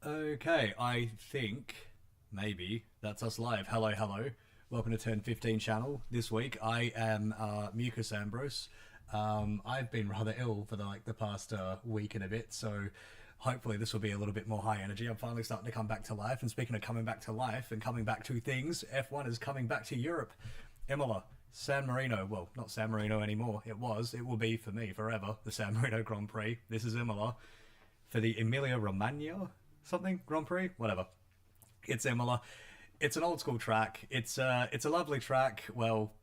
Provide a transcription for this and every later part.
Okay, I think maybe that's us live. Hello, hello. Welcome to Turn15 channel. This week I am Mucus Ambrose. I've been rather ill for the past week and a bit, so hopefully this will be a little bit more high energy. I'm finally starting to come back to life, and speaking of coming back to life and coming back to things, F1 is coming back to Europe. Imola, San Marino, well, not San Marino anymore. It will be for me forever, the San Marino Grand Prix. This is Imola for the Emilia Romagna something Grand Prix, whatever. It's Imola. It's an old school track. It's a lovely track. Well,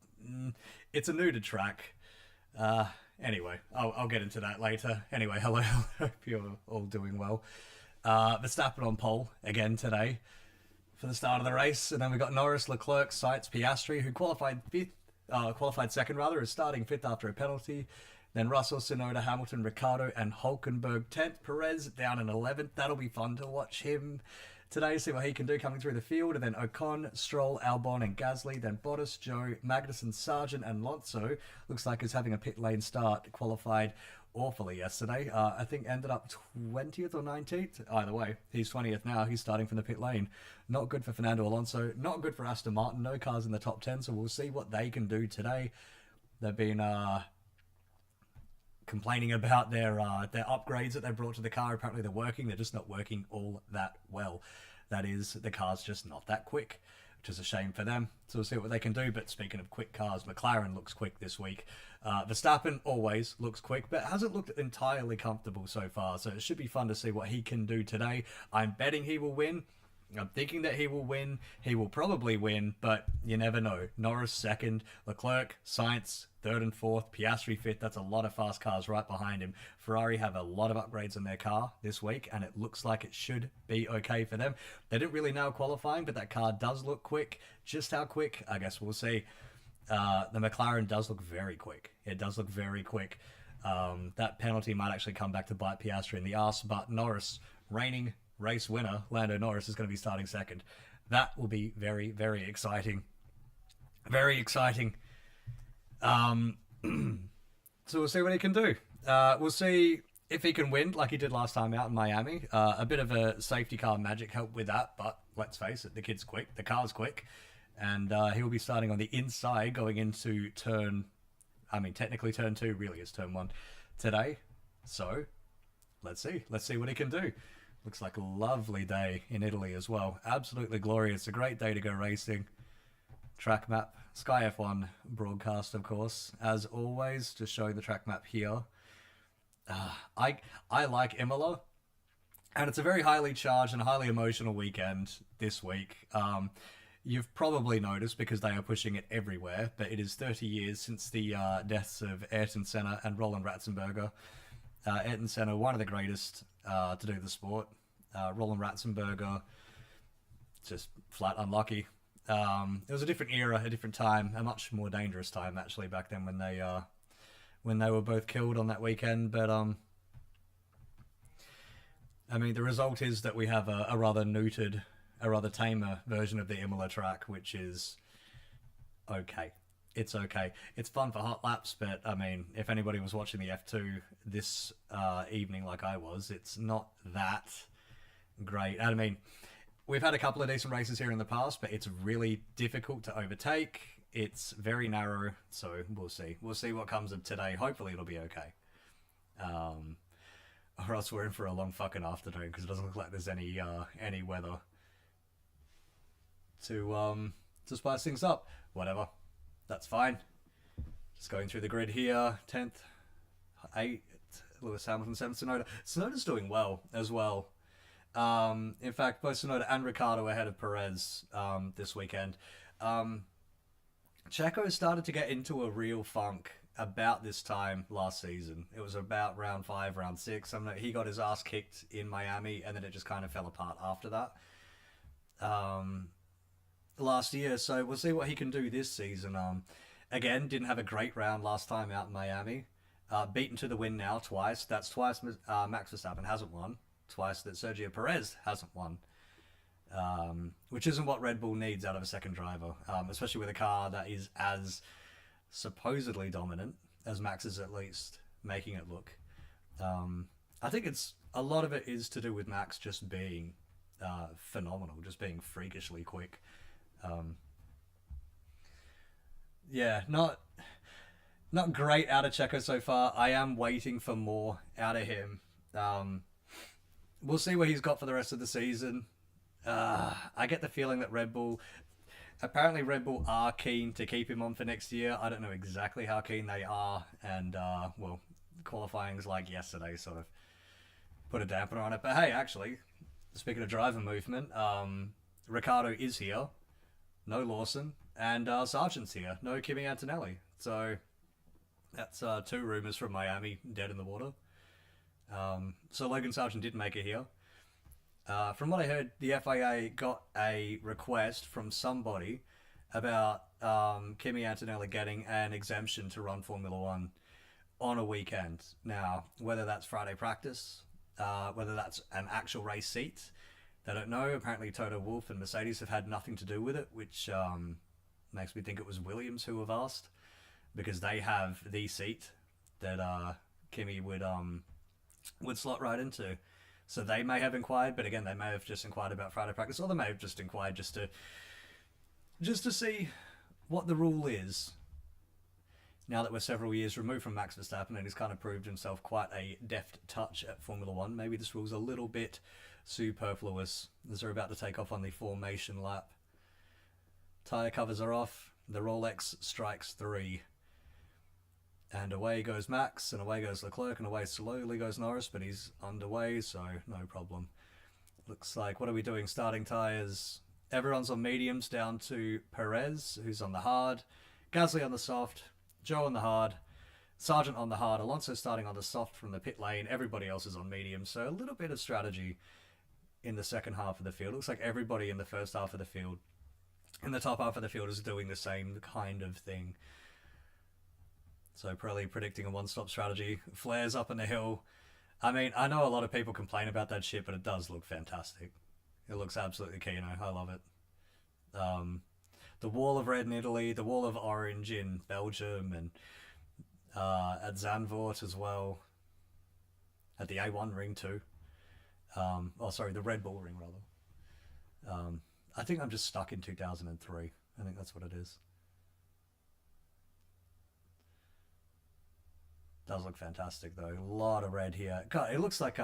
it's a neutered track. Uh, anyway, I'll get into that later. Anyway, hello. Hope you're all doing well. Verstappen on pole again today for the start of the race, and then we got Norris, Leclerc, Sainz, Piastri, who qualified second rather, is starting fifth after a penalty. Then Russell, Tsunoda, Hamilton, Ricciardo, and Hulkenberg 10th. Perez down in 11th. That'll be fun to watch him today, see what he can do coming through the field. And then Ocon, Stroll, Albon, and Gasly. Then Bottas, Joe, Magnussen, Sargent, and Alonso. Looks like he's having a pit lane start. Qualified awfully yesterday. I think ended up 20th or 19th. Either way, he's 20th now. He's starting from the pit lane. Not good for Fernando Alonso. Not good for Aston Martin. No cars in the top 10, so we'll see what they can do today. They've been complaining about their upgrades that they brought to the car. Apparently they're working. They're just not working all that well. That is, the car's just not that quick, which is a shame for them. So we'll see what they can do. But speaking of quick cars, McLaren looks quick this week. Verstappen always looks quick, but hasn't looked entirely comfortable so far. So it should be fun to see what he can do today. I'm betting he will win. I'm thinking that he will win. He will probably win, but you never know. Norris second, Leclerc, Sainz third and fourth, Piastri fifth. That's a lot of fast cars right behind him. Ferrari have a lot of upgrades on their car this week, and it looks like it should be okay for them. They didn't really nail qualifying, but that car does look quick. Just how quick, I guess we'll see. The McLaren does look very quick. It does look very quick. That penalty might actually come back to bite Piastri in the arse, but Norris, reigning race winner, Lando Norris, is going to be starting second. That will be very, very exciting. Very exciting. So we'll see what he can do. We'll see if he can win like he did last time out in Miami. A bit of a safety car magic helped with that, but let's face it, the kid's quick, the car's quick, and he'll be starting on the inside going into technically turn 2 really is turn 1 today. So let's see what he can do. Looks like a lovely day in Italy as well. Absolutely glorious. A great day to go racing. Track map. Sky F1 broadcast, of course. As always, just showing the track map here. I like Imola. And it's a very highly charged and highly emotional weekend this week. You've probably noticed because they are pushing it everywhere, but it is 30 years since the deaths of Ayrton Senna and Roland Ratzenberger. Ayrton Senna, one of the greatest to do the sport. Roland Ratzenberger, just flat unlucky. It was a different era, a different time, a much more dangerous time actually back then when they were both killed on that weekend. But the result is that we have a rather neutered, a rather tamer version of the Imola track, which is okay. It's okay. It's fun for hot laps, but if anybody was watching the F2 this evening like I was, it's not that great. We've had a couple of decent races here in the past, but it's really difficult to overtake. It's very narrow, so we'll see. We'll see what comes of today. Hopefully it'll be okay. Or else we're in for a long fucking afternoon because it doesn't look like there's any weather to spice things up. Whatever. That's fine. Just going through the grid here. 10th, 8th, Lewis Hamilton, 7th, Tsunoda. Tsunoda's doing well as well. In fact, both Tsunoda and Ricciardo ahead of Perez this weekend. Checo started to get into a real funk about this time last season. It was about round 5, round 6. He got his ass kicked in Miami, and then it just kind of fell apart after that. Last year, so we'll see what he can do this season. Again, didn't have a great round last time out in Miami. Beaten to the win now twice. That's twice Max Verstappen hasn't won. Twice that Sergio Perez hasn't won. Which isn't what Red Bull needs out of a second driver, especially with a car that is as supposedly dominant as Max is, at least making it look. I think a lot of it is to do with Max just being phenomenal, just being freakishly quick. Um, yeah, not great out of Checo so far. I am waiting for more out of him. Um, we'll see what he's got for the rest of the season. I get the feeling that Red Bull are keen to keep him on for next year. I don't know exactly how keen they are, and well, qualifying's like yesterday sort of put a dampener on it. But hey, actually, speaking of driver movement, Ricardo is here, no Lawson, and Sargent's here, no Kimi Antonelli. So that's two rumours from Miami dead in the water. So Logan Sargent did make it here. From what I heard, the FIA got a request from somebody about Kimi Antonelli getting an exemption to run Formula One on a weekend. Now, whether that's Friday practice, whether that's an actual race seat, they don't know. Apparently, Toto Wolff and Mercedes have had nothing to do with it, which makes me think it was Williams who have asked, because they have the seat that Kimi would slot right into. So they may have inquired, but again, they may have just inquired about Friday practice, or they may have just inquired just to see what the rule is. Now that we're several years removed from Max Verstappen and he's kind of proved himself quite a deft touch at Formula One, maybe this rule's a little bit superfluous as they're about to take off on the formation lap. Tyre covers are off. The Rolex strikes 3. And away goes Max, and away goes Leclerc, and away slowly goes Norris, but he's underway, so no problem. Looks like, what are we doing? Starting tyres. Everyone's on mediums down to Perez, who's on the hard. Gasly on the soft. Joe on the hard. Sargent on the hard. Alonso starting on the soft from the pit lane. Everybody else is on medium, so a little bit of strategy in the second half of the field. Looks like everybody in the first half of the field, in the top half of the field, is doing the same kind of thing. So probably predicting a one-stop strategy. Flares up in the hill. I mean, I know a lot of people complain about that shit, but it does look fantastic. It looks absolutely keen. I love it. The wall of red in Italy, the wall of orange in Belgium, and at Zandvoort as well. At the A1 ring too. The Red Bull ring rather. I think I'm just stuck in 2003. I think that's what it is. Does look fantastic though. A lot of red here. God, it looks like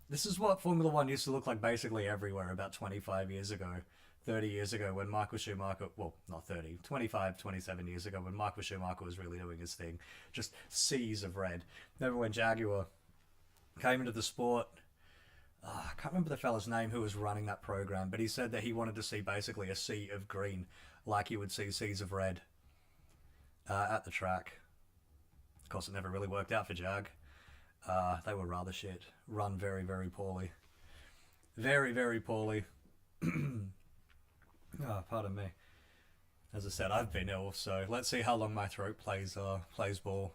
this is what Formula One used to look like basically everywhere about 25 years ago, 30 years ago, when Michael Schumacher, well, not 30, 25, 27 years ago, when Michael Schumacher was really doing his thing. Just seas of red. Remember when Jaguar came into the sport? I can't remember the fella's name who was running that program, but he said that he wanted to see basically a sea of green, like you would see seas of red at the track. Of course, it never really worked out for Jag. They were rather shit. Run very, very poorly. Very, very poorly. Pardon me. As I said, I've been ill, so let's see how long my throat plays ball.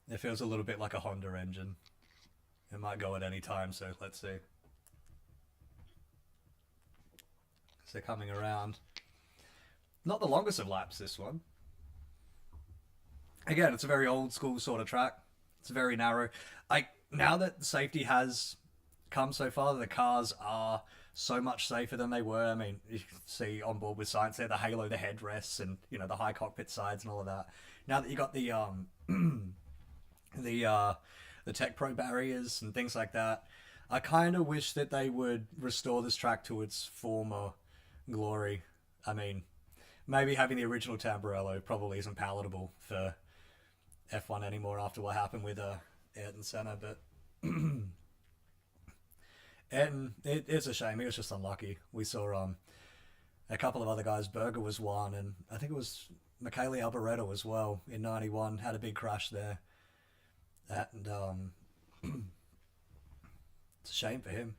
It feels a little bit like a Honda engine. It might go at any time, so let's see. So coming around. Not the longest of laps, this one. Again, it's a very old school sort of track. It's very narrow. Now that safety has come so far, the cars are so much safer than they were. I mean, you can see on board with science there, the halo, the headrests, and the high cockpit sides and all of that. Now that you got the the Tech Pro barriers and things like that, I kind of wish that they would restore this track to its former glory. I mean, maybe having the original Tamburello probably isn't palatable for F1 anymore after what happened with Ayrton Senna, but Ayrton, it's a shame. He was just unlucky. We saw a couple of other guys. Berger was one, and I think it was Michele Alboreto as well in '91. Had a big crash there, and it's a shame for him.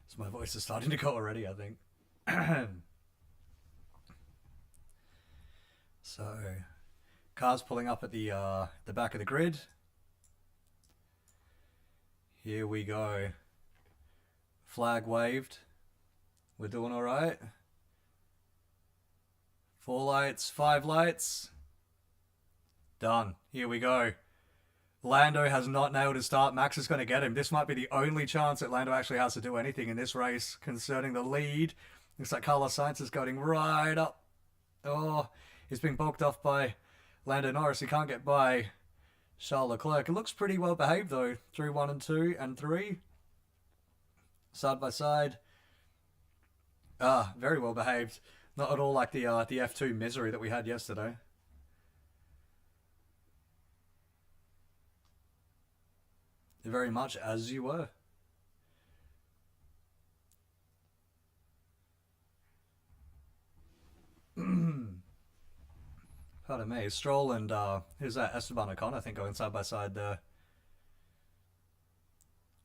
So my voice is starting to go already, I think. So, cars pulling up at the back of the grid. Here we go. Flag waved. We're doing all right. 4 lights, 5 lights. Done. Here we go. Lando has not nailed his start. Max is going to get him. This might be the only chance that Lando actually has to do anything in this race concerning the lead. Looks like Carlos Sainz is going right up. Oh, he's being bulked off by Lando Norris. He can't get by Charles Leclerc. It looks pretty well behaved though through 1 and 2 and 3. Side by side. Very well behaved. Not at all like the F2 misery that we had yesterday. Very much as you were. Pardon me. Stroll and who's that? Esteban Ocon, I think, going side by side there.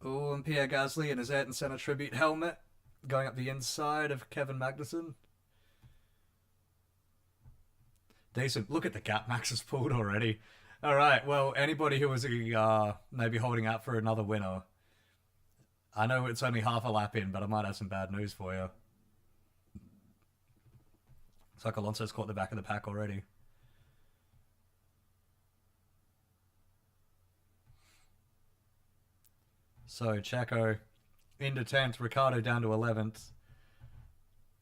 Oh, and Pierre Gasly in his Ayrton Senna tribute helmet going up the inside of Kevin Magnussen. Decent. Look at the gap Max has pulled already. All right. Well, anybody who was maybe holding out for another winner, I know it's only half a lap in, but I might have some bad news for you. It's like Alonso's caught the back of the pack already. So Checo into 10th, Ricciardo down to 11th.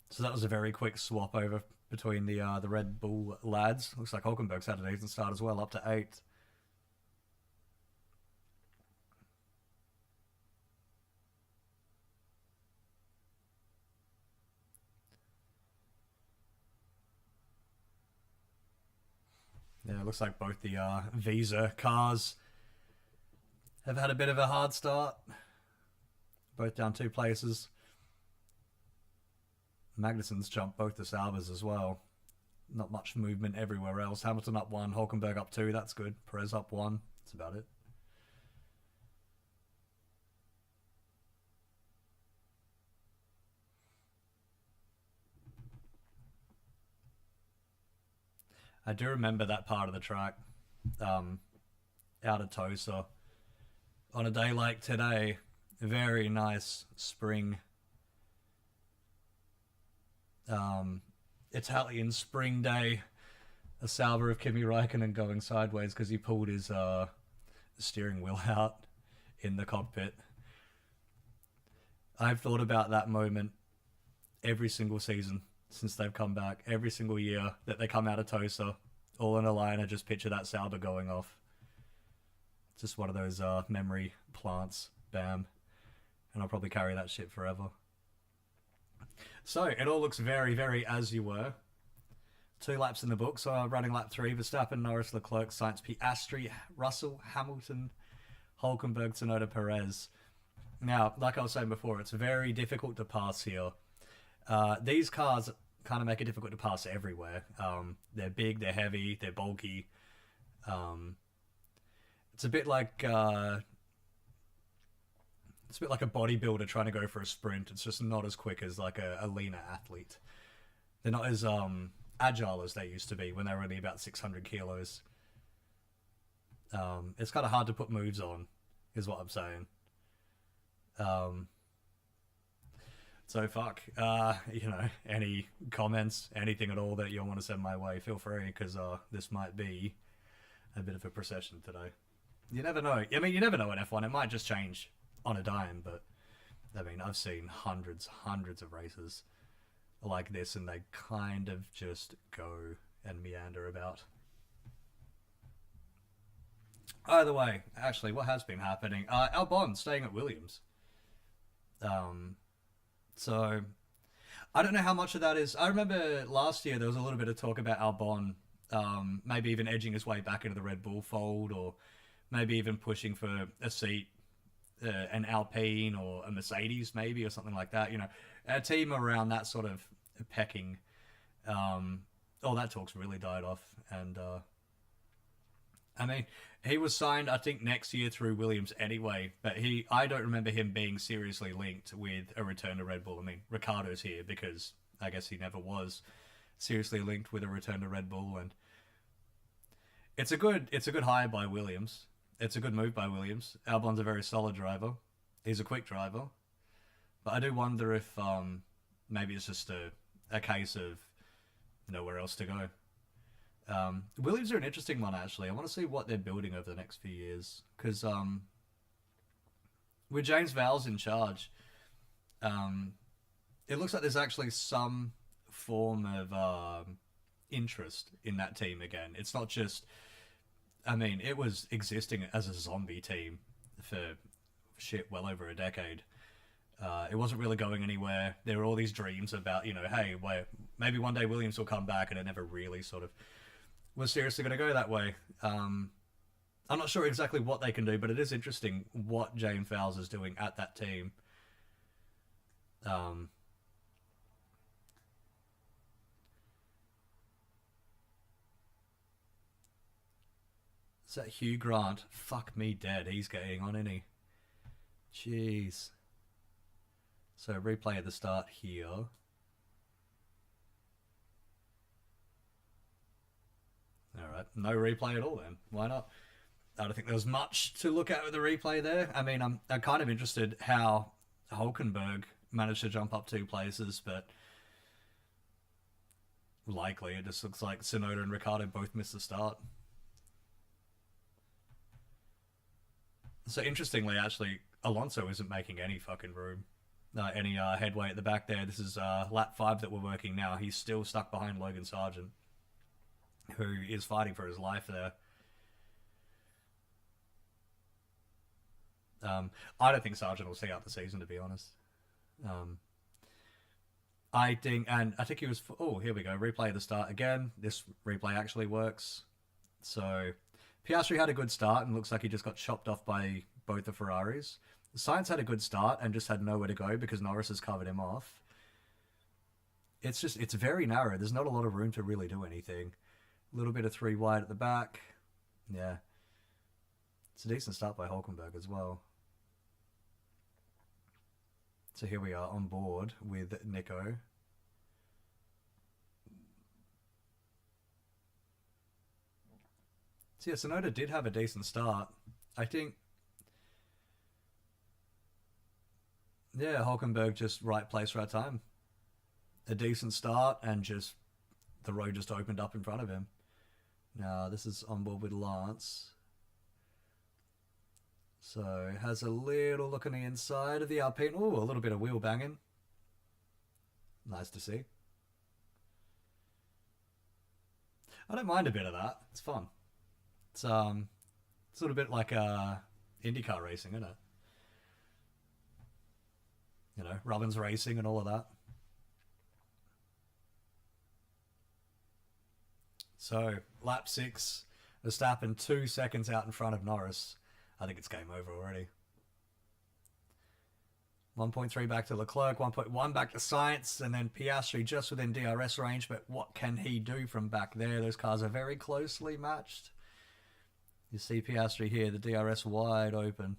So that was a very quick swap over between the Red Bull lads. Looks like Hulkenberg's had a decent start as well, up to 8th. Yeah, it looks like both the Visa cars have had a bit of a hard start. Both down 2 places. Magnussen's jumped both the Salvers as well. Not much movement everywhere else. Hamilton up 1, Hulkenberg up 2. That's good. Perez up 1. That's about it. I do remember that part of the track out of Tosa. On a day like today, very nice spring Italian spring day. A salvo of Kimi Raikkonen going sideways because he pulled his steering wheel out in the cockpit. I've thought about that moment every single season since they've come back. Every single year that they come out of Tosa, all in a line, I just picture that Sauber going off. It's just one of those memory plants. Bam. And I'll probably carry that shit forever. So, it all looks very, very as you were. 2 laps in the book, so running lap 3, Verstappen, Norris, Leclerc, Sainz, Piastri, Russell, Hamilton, Hulkenberg, Tsunoda, Perez. Now, like I was saying before, it's very difficult to pass here. These cars kind of make it difficult to pass everywhere. They're big, they're heavy, they're bulky. It's a bit like a bodybuilder trying to go for a sprint. It's just not as quick as like a leaner athlete. They're not as agile as they used to be when they were only about 600 kilos. It's kind of hard to put moves on, is what I'm saying. So fuck, any comments, anything at all that you want to send my way, feel free, because this might be a bit of a procession today. You never know. I mean, you never know in F1. It might just change on a dime, but I mean, I've seen hundreds of races like this, and they kind of just go and meander about. Either way, actually, what has been happening? Albon staying at Williams. So I don't know how much of that is. I remember last year there was a little bit of talk about Albon, maybe even edging his way back into the Red Bull fold, or maybe even pushing for a seat, an Alpine or a Mercedes, maybe, or something like that. You know, a team around that sort of pecking. All that talk's really died off, and I mean, he was signed, I think, next year through Williams anyway, but I don't remember him being seriously linked with a return to Red Bull. I mean, Ricciardo's here because I guess he never was seriously linked with a return to Red Bull, and it's a good hire by Williams. It's a good move by Williams. Albon's a very solid driver. He's a quick driver, but I do wonder if maybe it's just a case of nowhere else to go. Williams are an interesting one, actually. I want to see what they're building over the next few years. Because with James Vowles in charge, um, it looks like there's actually some form of interest in that team again. It's not just, I mean, it was existing as a zombie team for shit well over a decade. It wasn't really going anywhere. There were all these dreams about, hey, maybe one day Williams will come back, and it never really sort of was seriously going to go that way. I'm not sure exactly what they can do, but it is interesting what James Vowles is doing at that team. Is that Hugh Grant? Fuck me dead. He's getting on, isn't he? Jeez. So replay at the start here. Alright, no replay at all then. Why not? I don't think there was much to look at with the replay there. I mean, I'm kind of interested how Hulkenberg managed to jump up 2 places, but likely it just looks like Tsunoda and Ricciardo both missed the start. So interestingly, actually, Alonso isn't making any fucking room. Any headway at the back there. This is lap 5 that we're working now. He's still stuck behind Logan Sargent, who is fighting for his life there. I don't think Sargent will see out the season, to be honest. I think he was. Oh, here we go. Replay at the start again. This replay actually works. So Piastri had a good start and looks like he just got chopped off by both the Ferraris. Sainz had a good start and just had nowhere to go because Norris has covered him off. It's very narrow. There's not a lot of room to really do anything. A little bit of 3 wide at the back. Yeah. It's a decent start by Hulkenberg as well. So here we are on board with Nico. So yeah, Tsunoda did have a decent start. I think, yeah, Hulkenberg just right place, right time. A decent start and just the road just opened up in front of him. Now this is on board with Lance. So has a little look on the inside of the Alpine. Oh, a little bit of wheel banging. Nice to see. I don't mind a bit of that. It's fun. It's a little bit like IndyCar racing, isn't it? Robbins racing and all of that. So lap 6, Verstappen 2 seconds out in front of Norris. I think it's game over already. 1.3 back to Leclerc, 1.1 back to Sainz, and then Piastri just within DRS range, but what can he do from back there? Those cars are very closely matched. You see Piastri here, the DRS wide open.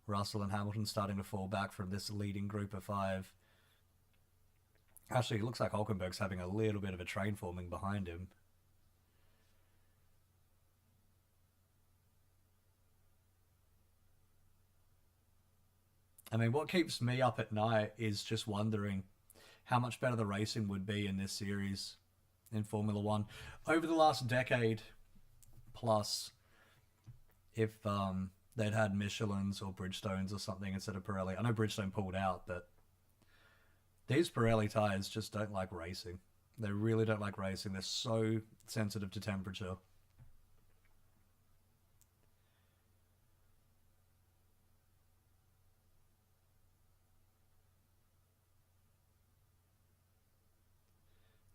Russell and Hamilton starting to fall back from this leading group of 5. Actually, it looks like Hulkenberg's having a little bit of a train forming behind him. I mean, what keeps me up at night is just wondering how much better the racing would be in this series in Formula One over the last decade plus if they'd had Michelins or Bridgestones or something instead of Pirelli. I know Bridgestone pulled out, but these Pirelli tyres just don't like racing. They really don't like racing. They're so sensitive to temperature.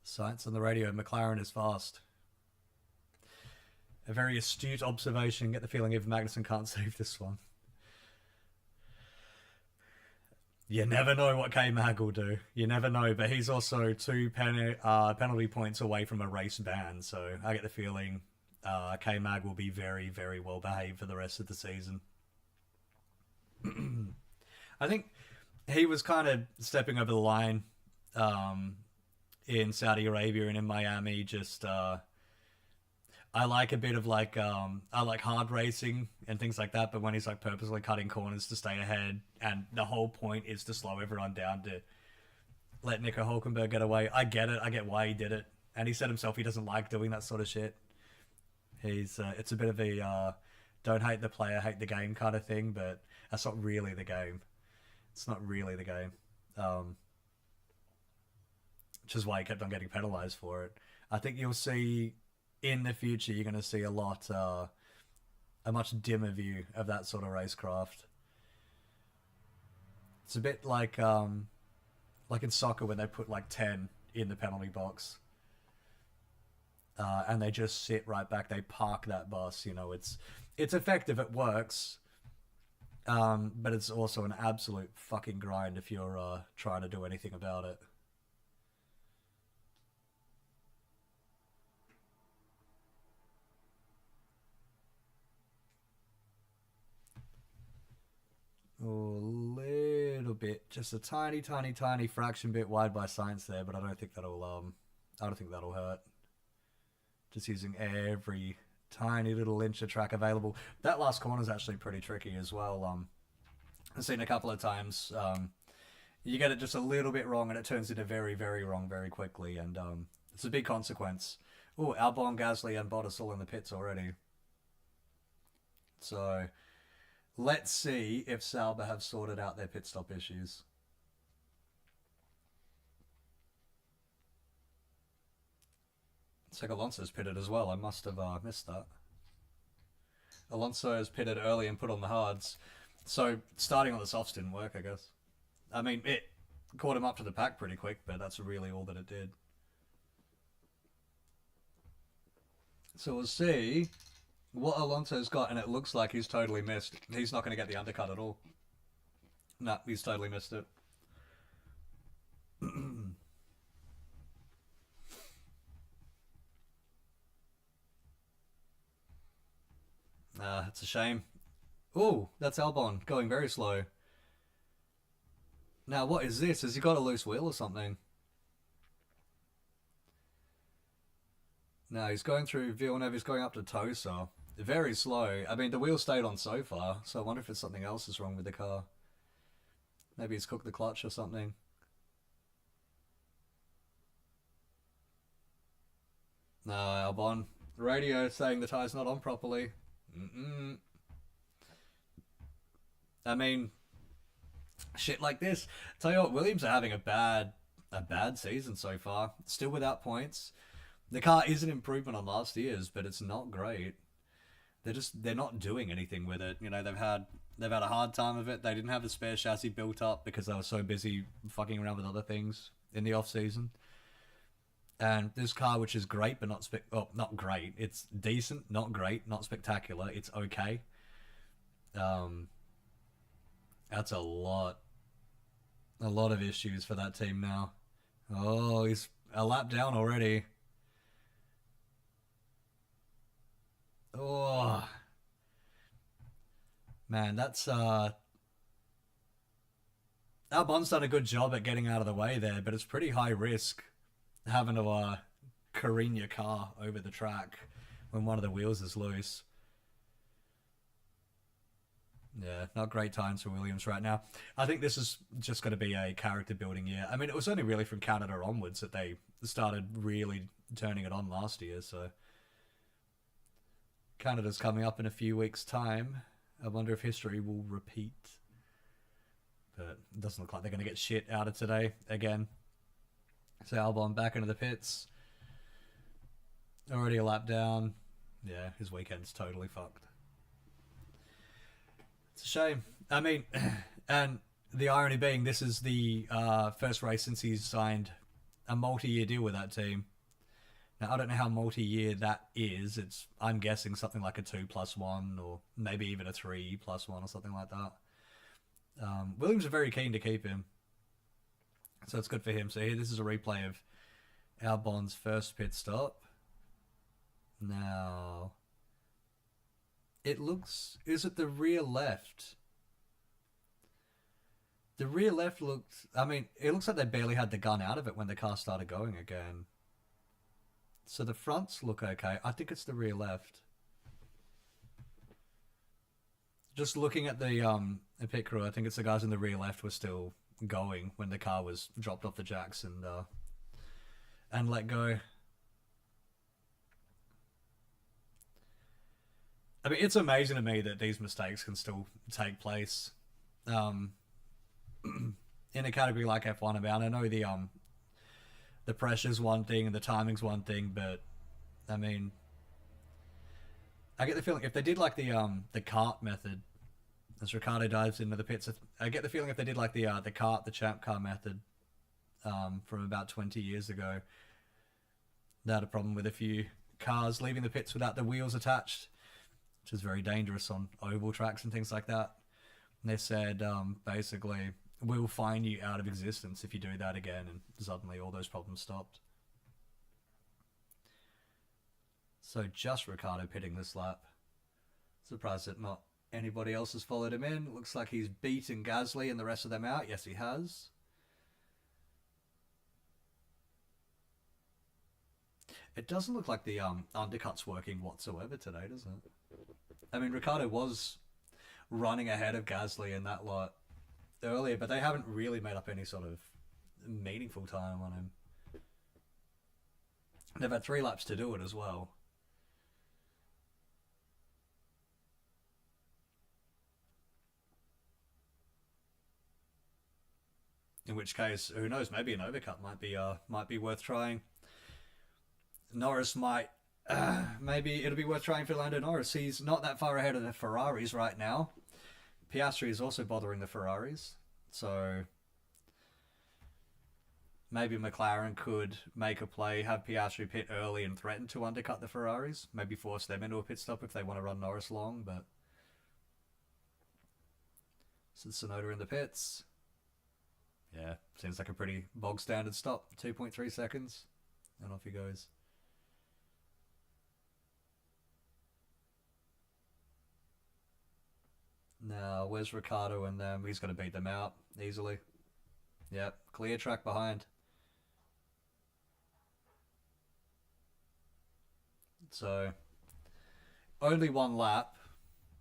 Science on the radio, McLaren is fast. A very astute observation. Get the feeling if Magnussen can't save this one. You never know what K-Mag will do. You never know, but he's also 2 penalty points away from a race ban, so I get the feeling K-Mag will be very, very well behaved for the rest of the season. I think he was kind of stepping over the line in Saudi Arabia and in Miami. Just I like a bit of I like hard racing and things like that, but when he's like purposely cutting corners to stay ahead, and the whole point is to slow everyone down to let Nico Hulkenberg get away. I get it. I get why he did it. and he said himself he doesn't like doing that sort of shit. He's it's a bit of a don't hate the player, hate the game kind of thing, but that's not really the game. It's not really the game. Which is why he kept on getting penalised for it. I think you'll see in the future you're going to see a much dimmer view of that sort of racecraft. It's a bit like in soccer when they put like 10 in the penalty box. And they just sit right back. They park that bus. You know, it's effective. It works. But it's also an absolute fucking grind if you're trying to do anything about it. Oh, a little bit, just a tiny, tiny, tiny fraction bit wide by science there, but I don't think that'll hurt. Just using every tiny little inch of track available. That last corner is actually pretty tricky as well. I've seen a couple of times. You get it just a little bit wrong, and it turns into very, very wrong very quickly, and it's a big consequence. Oh, Albon, Gasly, and Bottas all in the pits already. So let's see if Sauber have sorted out their pit stop issues. It's like Alonso's pitted as well. I must have missed that. Alonso has pitted early and put on the hards. So starting on the softs didn't work, I guess. I mean, it caught him up to the pack pretty quick, but that's really all that it did. So we'll see what Alonso's got, and it looks like he's totally missed. He's not going to get the undercut at all. Nah, he's totally missed it. It's a shame. Oh, that's Albon going very slow. Now, what is this? Has he got a loose wheel or something? No, he's going through Villeneuve. He's going up to Tosa. Very slow. I mean, the wheel stayed on so far, so I wonder if it's something else is wrong with the car. Maybe he's cooked the clutch or something. No, Albon. Radio saying the tire's not on properly. I mean, shit like this. Tell you what, Williams are having a bad season so far. Still without points. The car is an improvement on last year's, but it's not great. They're not doing anything with it. You know, they've had a hard time of it. They didn't have the spare chassis built up because they were so busy fucking around with other things in the off season. And this car, which is great, but not great. It's decent, not great, not spectacular. It's okay. That's a lot of issues for that team now. Oh, he's a lap down already. Oh, man, that's Albon's done a good job at getting out of the way there, but it's pretty high risk having to careen your car over the track when one of the wheels is loose. Yeah, not great times for Williams right now. I think this is just going to be a character building year. I mean, it was only really from Canada onwards that they started really turning it on last year, so Canada's coming up in a few weeks' time. I wonder if history will repeat. But it doesn't look like they're going to get shit out of today again. So Albon back into the pits. Already a lap down. Yeah, his weekend's totally fucked. It's a shame. I mean, and the irony being, this is the first race since he's signed a multi-year deal with that team. Now, I don't know how multi-year that is. I'm guessing something like a 2+1 or maybe even a 3+1 or something like that. Williams are very keen to keep him. So it's good for him. So here, this is a replay of Albon's first pit stop. Now, it looks... Is it the rear left? The rear left looked... I mean, it looks like they barely had the gun out of it when the car started going again. So the fronts look okay. I think it's the rear left. Just looking at the pit crew, I think it's the guys in the rear left were still going when the car was dropped off the jacks and let go. I mean, it's amazing to me that these mistakes can still take place um, in a category like F1. I mean, I know the pressure's one thing and the timing's one thing, but I mean, I get the feeling if they did like the cart method as Ricardo dives into the pits, I get the feeling if they did like the champ car method from about 20 years ago, they had a problem with a few cars leaving the pits without the wheels attached, which is very dangerous on oval tracks and things like that. And they said basically, we'll fine you out of existence if you do that again, and suddenly all those problems stopped. So just Ricardo pitting this lap. Surprised that not anybody else has followed him in. Looks like he's beaten Gasly and the rest of them out. Yes, he has. It doesn't look like the undercut's working whatsoever today, does it? I mean, Ricardo was running ahead of Gasly in that lot earlier, but they haven't really made up any sort of meaningful time on him. They've had 3 laps to do it as well. In which case, who knows? Maybe an overcut might be worth trying. Norris might. Maybe it'll be worth trying for Lando Norris. He's not that far ahead of the Ferraris right now. Piastri is also bothering the Ferraris, so maybe McLaren could make a play, have Piastri pit early and threaten to undercut the Ferraris. Maybe force them into a pit stop if they want to run Norris long. But so Tsunoda in the pits. Yeah, seems like a pretty bog standard stop. 2.3 seconds, and off he goes. Now, where's Ricardo and them? He's going to beat them out easily. Yep, clear track behind. So, only one lap.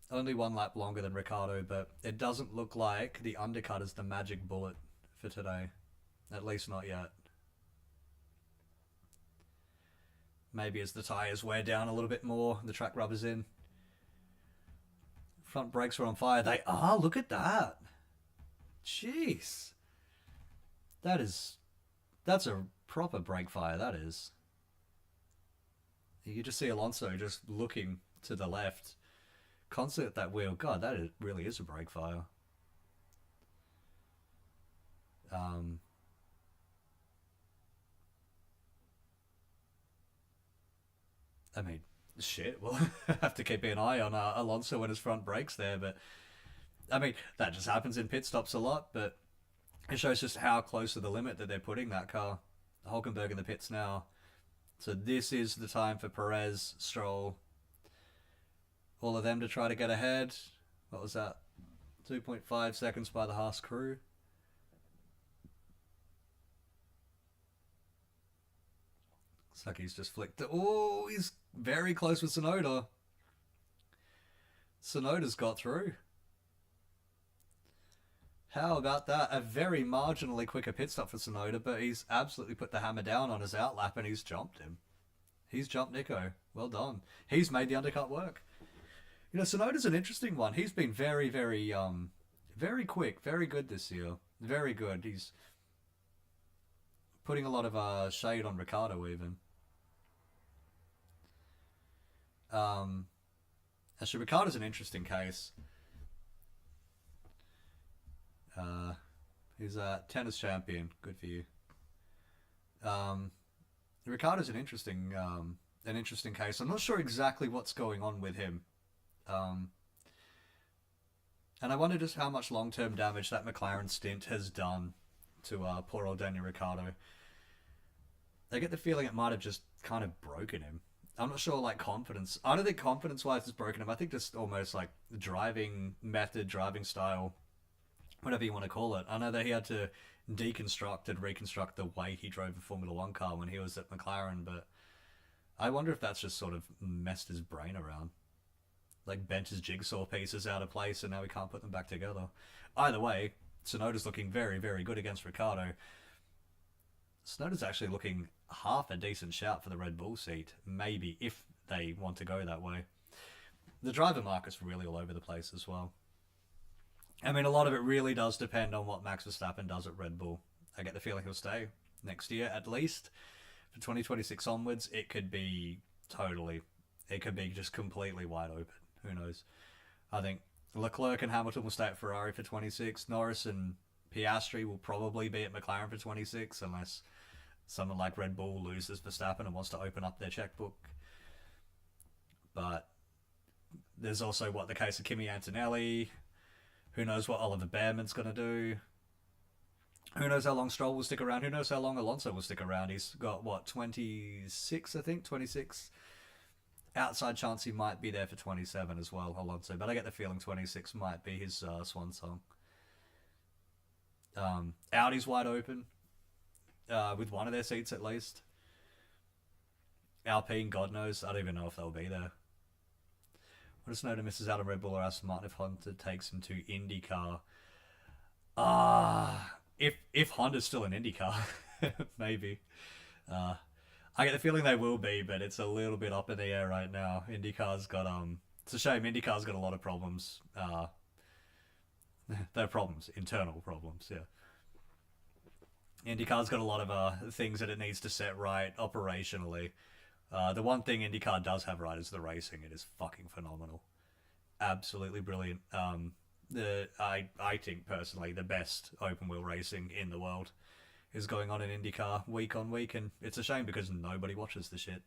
Only one lap longer than Ricardo, but it doesn't look like the undercut is the magic bullet for today. At least not yet. Maybe as the tyres wear down a little bit more, the track rubber's in. Front brakes are on fire. They are. Look at that. Jeez. That's a proper brake fire, that is. You just see Alonso just looking to the left, constantly at that wheel. God, really is a brake fire. Um, I mean, shit. We'll have to keep an eye on Alonso and his front brakes there. But I mean, that just happens in pit stops a lot. But it shows just how close to the limit that they're putting that car. Hulkenberg in the pits now. So this is the time for Perez, Stroll, all of them to try to get ahead. What was that? 2.5 seconds by the Haas crew. Looks like he's just flicked. Oh, he's very close with Tsunoda. Tsunoda's got through. How about that? A very marginally quicker pit stop for Tsunoda, but he's absolutely put the hammer down on his outlap and he's jumped him. He's jumped Nico. Well done. He's made the undercut work. You know, Tsunoda's an interesting one. He's been very, very quick, very good this year. Very good. He's putting a lot of shade on Ricardo even. Actually, Ricardo's an interesting case. He's a tennis champion. Good for you. Um, Ricardo's an interesting case. I'm not sure exactly what's going on with him. Um, and I wonder just how much long-term damage that McLaren stint has done to poor old Daniel Ricciardo. I get the feeling it might have just kind of broken him. I'm not sure, like, confidence. I don't think confidence-wise has broken him. I think just almost, like, driving method, driving style, whatever you want to call it. I know that he had to deconstruct and reconstruct the way he drove a Formula One car when he was at McLaren, but I wonder if that's just sort of messed his brain around. Like, bent his jigsaw pieces out of place and now he can't put them back together. Either way, Tsunoda's looking very, very good against Ricciardo. Tsunoda's actually looking half a decent shout for the Red Bull seat, maybe, if they want to go that way. the driver market's really all over the place as well. I mean, a lot of it really does depend on what Max Verstappen does at Red Bull. I get the feeling he'll stay next year at least. For 2026 onwards, it could be totally, it could be just completely wide open. Who knows? I think Leclerc and Hamilton will stay at Ferrari for 26. Norris and Piastri will probably be at McLaren for 26, unless someone like Red Bull loses Verstappen and wants to open up their checkbook. But there's also the case of Kimi Antonelli. Who knows what Oliver Behrman's going to do? Who knows how long Stroll will stick around? Who knows how long Alonso will stick around? He's got, 26, I think? 26. Outside chance he might be there for 27 as well, Alonso. But I get the feeling 26 might be his swan song. Audi's wide open. With one of their seats at least. Alpine, God knows. I don't even know if they'll be there. What if Snowden misses out on Red Bull or Aston Martin if Honda takes him to IndyCar? If Honda's still in IndyCar, maybe. I get the feeling they will be, but it's a little bit up in the air right now. IndyCar's got it's a shame. IndyCar's got a lot of problems. They're problems, internal problems. Yeah. IndyCar's got a lot of things that it needs to set right operationally. The one thing IndyCar does have right is the racing. It is fucking phenomenal. Absolutely brilliant. I think, personally, the best open-wheel racing in the world is going on in IndyCar week on week, and it's a shame because nobody watches the shit.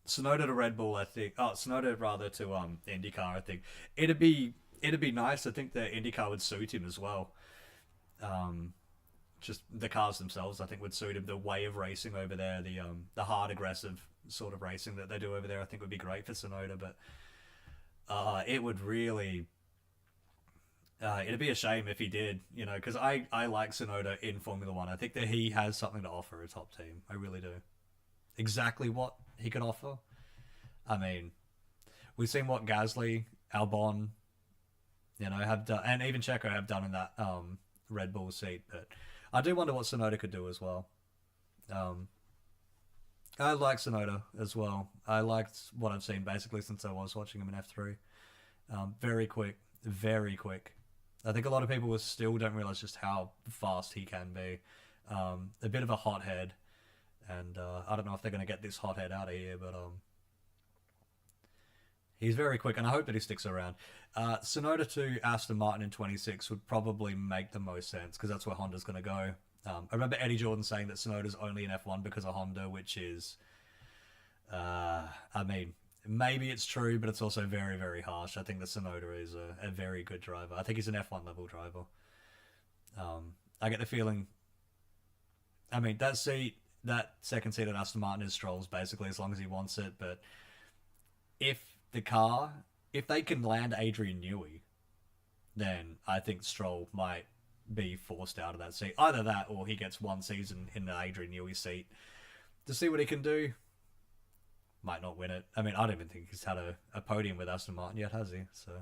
Tsunoda to Red Bull, I think. Oh, Tsunoda rather to IndyCar, I think. It'd be nice. I think that IndyCar would suit him as well. Just the cars themselves, I think, would suit him. The way of racing over there, the hard, aggressive sort of racing that they do over there, I think would be great for Tsunoda. But it would really, it'd be a shame if he did, because I like Tsunoda in Formula One. I think that he has something to offer a top team. I really do. Exactly what he could offer. I mean, we've seen what Gasly, Albon, have done, and even Checo have done in that Red Bull seat, but I do wonder what Tsunoda could do as well. I like Tsunoda as well. I liked what I've seen basically since I was watching him in F3. Very quick, very quick. I think a lot of people still don't realize just how fast he can be. A bit of a hothead, and I don't know if they're going to get this hothead out of here, but he's very quick, and I hope that he sticks around. Tsunoda to Aston Martin in 26 would probably make the most sense, because that's where Honda's going to go. I remember Eddie Jordan saying that Tsunoda's only in F1 because of Honda, which is... I mean, maybe it's true, but it's also very, very harsh. I think that Tsunoda is a very good driver. I think he's an F1 level driver. I get the feeling... I mean, that second seat at Aston Martin is Stroll's, basically, as long as he wants it, but if they can land Adrian Newey, then I think Stroll might be forced out of that seat. Either that, or he gets one season in the Adrian Newey seat to see what he can do. Might not win it. I mean, I don't even think he's had a podium with Aston Martin yet, has he? So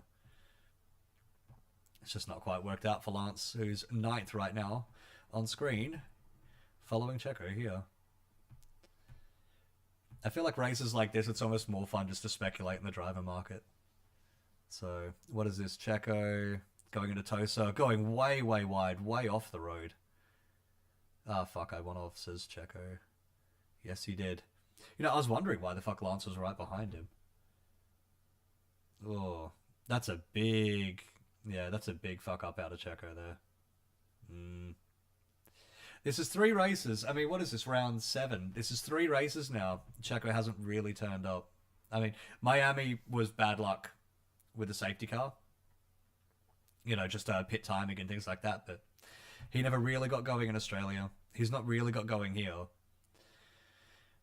it's just not quite worked out for Lance, who's 9th right now on screen, following Checo here. I feel like races like this, it's almost more fun just to speculate in the driver market. So, what is this? Checo going into Tosa, going way, way wide, way off the road. Ah, fuck, I went off, says Checo. Yes, he did. I was wondering why the fuck Lance was right behind him. Oh, that's a big fuck up out of Checo there. This is 3 races. I mean, what is this, round 7? This is 3 races now. Checo hasn't really turned up. I mean, Miami was bad luck with the safety car. Just pit timing and things like that. But he never really got going in Australia. He's not really got going here.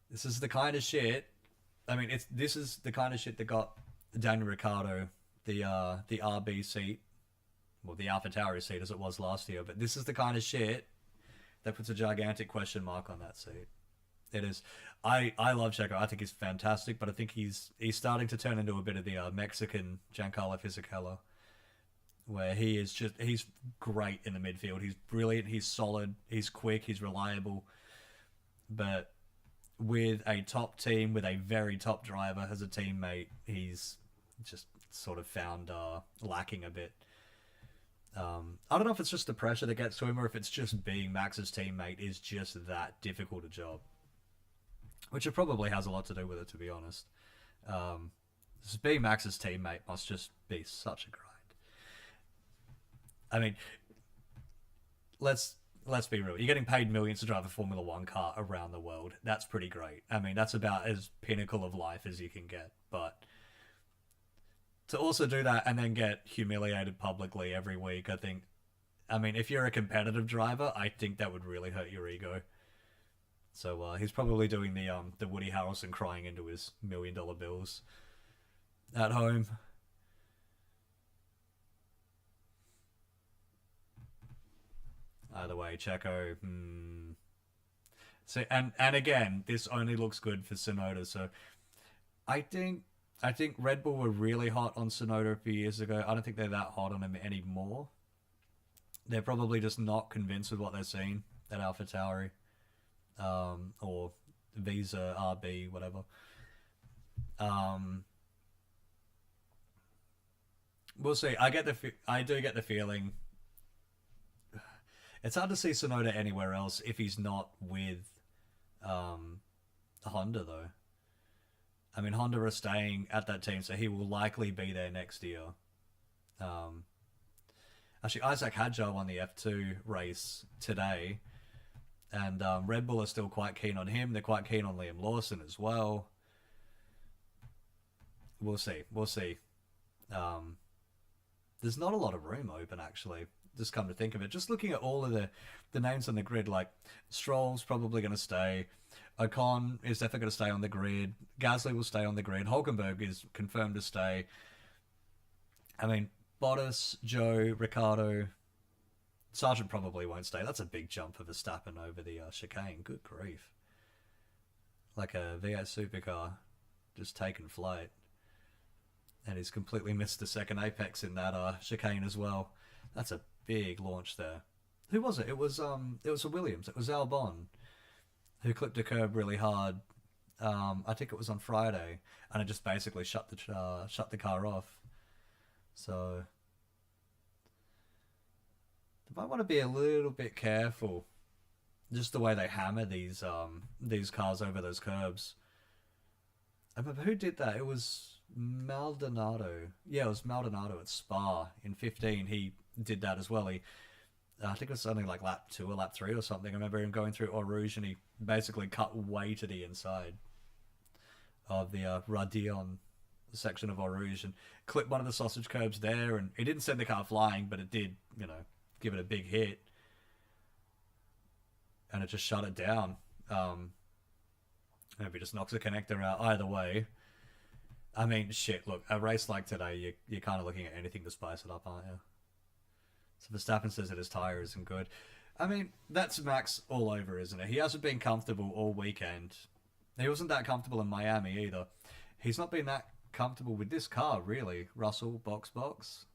This is the kind of shit... I mean, this is the kind of shit that got Daniel Ricciardo the RB seat. Well, the AlphaTauri seat as it was last year. But this is the kind of shit that puts a gigantic question mark on that seat. It is. I love Checo. I think he's fantastic, but I think he's starting to turn into a bit of the Mexican Giancarlo Fisichella, where he's great in the midfield. He's brilliant. He's solid. He's quick. He's reliable. But with a top team, with a very top driver as a teammate, he's just sort of found lacking a bit. I don't know if it's just the pressure that gets to him or if it's just being Max's teammate is just that difficult a job. Which it probably has a lot to do with it, to be honest. Just being Max's teammate must just be such a grind. I mean, let's be real. You're getting paid millions to drive a Formula One car around the world. That's pretty great. I mean, that's about as pinnacle of life as you can get. But to also do that and then get humiliated publicly every week, I think. I mean, if you're a competitive driver, I think that would really hurt your ego. So he's probably doing the Woody Harrelson crying into his $1 million bills at home. Either way, Checo. So and again, this only looks good for Tsunoda. So I think Red Bull were really hot on Tsunoda a few years ago. I don't think they're that hot on him anymore. They're probably just not convinced with what they're seeing at AlphaTauri, or Visa RB, whatever. Um, we'll see. I do get the feeling it's hard to see Tsunoda anywhere else if he's not with um, Honda, though. I mean, Honda are staying at that team, so he will likely be there next year. Um, Actually, Isaac Hadjar won the F2 race today, and Red Bull are still quite keen on him. They're quite keen on Liam Lawson as well. We'll see. We'll see. Um, there's not a lot of room open, actually. Just come to think of it. Just looking at all of the names on the grid, like Stroll's probably going to stay. Ocon is definitely going to stay on the grid. Gasly will stay on the grid. Hulkenberg is confirmed to stay. I mean, Bottas, Joe, Ricardo, Sargent probably won't stay. That's a big jump for Verstappen over the chicane. Good grief. Like a V8 supercar just taking flight. And he's completely missed the second apex in that chicane as well. That's a big launch there. Who was it? It was a Williams. It was Albon who clipped a curb really hard. I think it was on Friday, and it just basically shut the car off. So they might want to be a little bit careful, just the way they hammer these cars over those curbs. I remember who did that. It was Maldonado. Yeah, it was Maldonado at Spa in 15. He did that as well. I think it was only like lap 2 or lap 3 or something. I remember him going through Eau Rouge and he basically cut way to the inside of the Radion section of Eau Rouge and clipped one of the sausage curbs there. And it didn't send the car flying, but it did, give it a big hit. And it just shut it down. Maybe just knocks the connector out. Either way, I mean, shit, look, a race like today, you're kind of looking at anything to spice it up, aren't you? So Verstappen says that his tyre isn't good. I mean, that's Max all over, isn't it? He hasn't been comfortable all weekend. He wasn't that comfortable in Miami either. He's not been that comfortable with this car, really. Russell, box.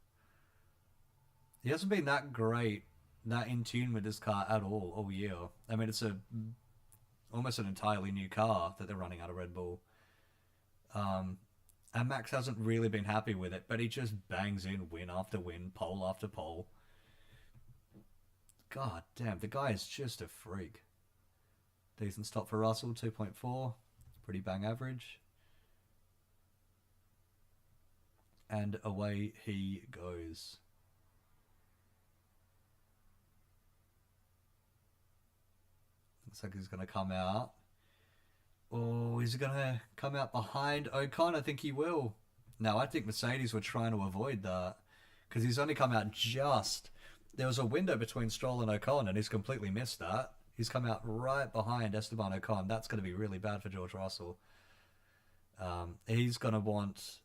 He hasn't been that great, that in tune with this car at all year. I mean, it's almost an entirely new car that they're running out of Red Bull. And Max hasn't really been happy with it, but he just bangs in win after win, pole after pole. God damn, the guy is just a freak. Decent stop for Russell, 2.4. Pretty bang average. And away he goes. Looks like he's going to come out. Oh, is he going to come out behind Ocon? I think he will. No, I think Mercedes were trying to avoid that. Because he's only come out just... There was a window between Stroll and Ocon, and he's completely missed that. He's come out right behind Esteban Ocon. That's going to be really bad for George Russell. He's going to want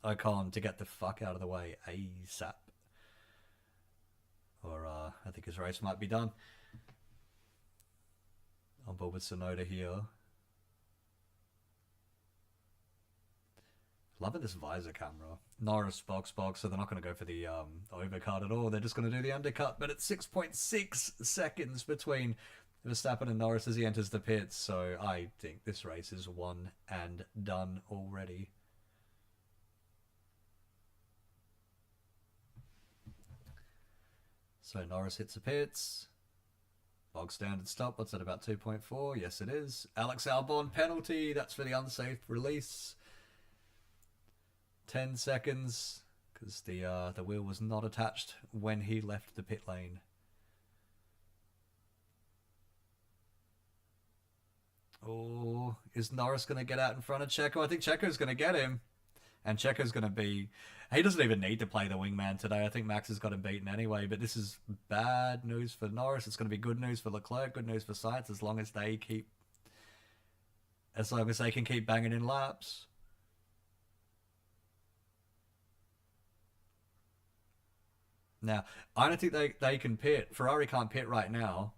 Ocon to get the fuck out of the way ASAP. Or I think his race might be done. On board with Tsunoda here. Loving this visor camera. Norris box, so they're not going to go for the overcut at all. They're just going to do the undercut, but it's 6.6 seconds between Verstappen and Norris as he enters the pits. So I think this race is one and done already. So Norris hits the pits. Bog standard stop. What's that, about 2.4? Yes, it is. Alex Albon penalty. That's for the unsafe release. 10 seconds because the wheel was not attached when he left the pit lane. Oh, is Norris going to get out in front of Checo? I think Checo's going to get him. And Checo's going to be... He doesn't even need to play the wingman today. I think Max has got him beaten anyway. But this is bad news for Norris. It's going to be good news for Leclerc, good news for Sainz, as long as they keep... As long as they can keep banging in laps. Now, I don't think they can pit. Ferrari can't pit right now.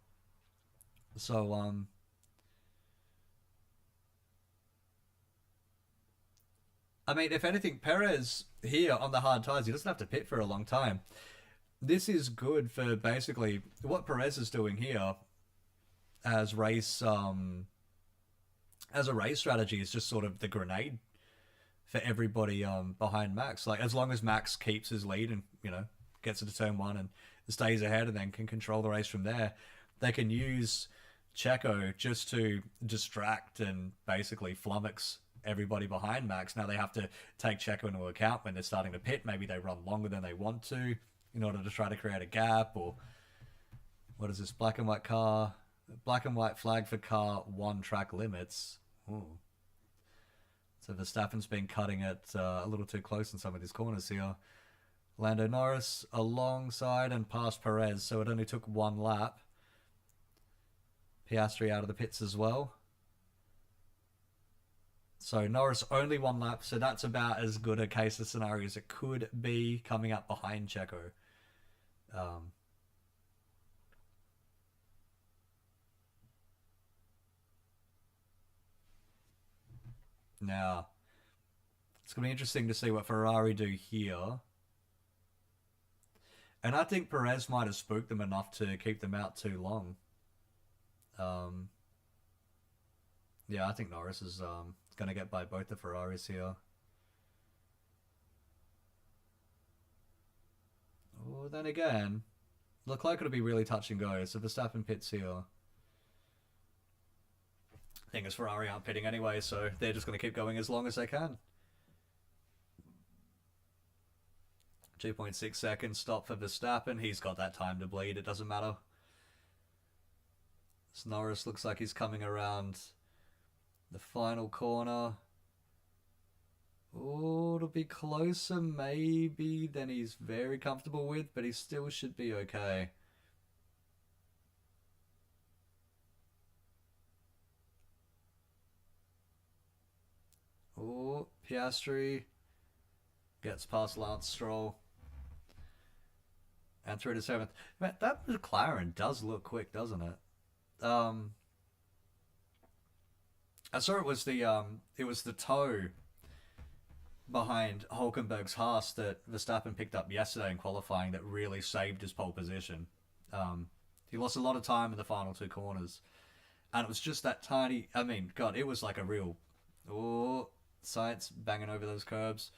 So, I mean, if anything, Perez here on the hard tyres, he doesn't have to pit for a long time. This is good for basically what Perez is doing here as a race strategy is just sort of the grenade for everybody behind Max. Like, as long as Max keeps his lead and, you know, gets into turn one and stays ahead and then can control the race from there, they can use Checo just to distract and basically flummox everybody behind Max. Now they have to take Checo into account when they're starting to pit. Maybe they run longer than they want to in order to try to create a gap. Or what is this? Black and white car. Black and white flag for car 1 track limits. Ooh. So Verstappen's been cutting it a little too close in some of these corners here. Lando Norris alongside and past Perez, so it only took 1 lap. Piastri out of the pits as well. So Norris only 1 lap, so that's about as good a case of scenario as it could be coming up behind Checo. Now, it's going to be interesting to see what Ferrari do here. And I think Perez might have spooked them enough to keep them out too long. Yeah, I think Norris is going to get by both the Ferraris here. Oh, then again, Leclerc could be really touch and go, so Verstappen pits here. Thing is, Ferrari aren't pitting anyway, so they're just going to keep going as long as they can. 2.6 seconds stop for Verstappen. He's got that time to bleed. It doesn't matter. Norris looks like he's coming around the final corner. Oh, it'll be closer maybe than he's very comfortable with, but he still should be okay. Oh, Piastri gets past Lance Stroll. And through to 7th. Man, that McLaren does look quick, doesn't it? I saw it was the toe behind Hulkenberg's Haas that Verstappen picked up yesterday in qualifying that really saved his pole position. He lost a lot of time in the final 2 corners, and it was just that tiny. I mean, God, it was like a real Sainz banging over those curbs.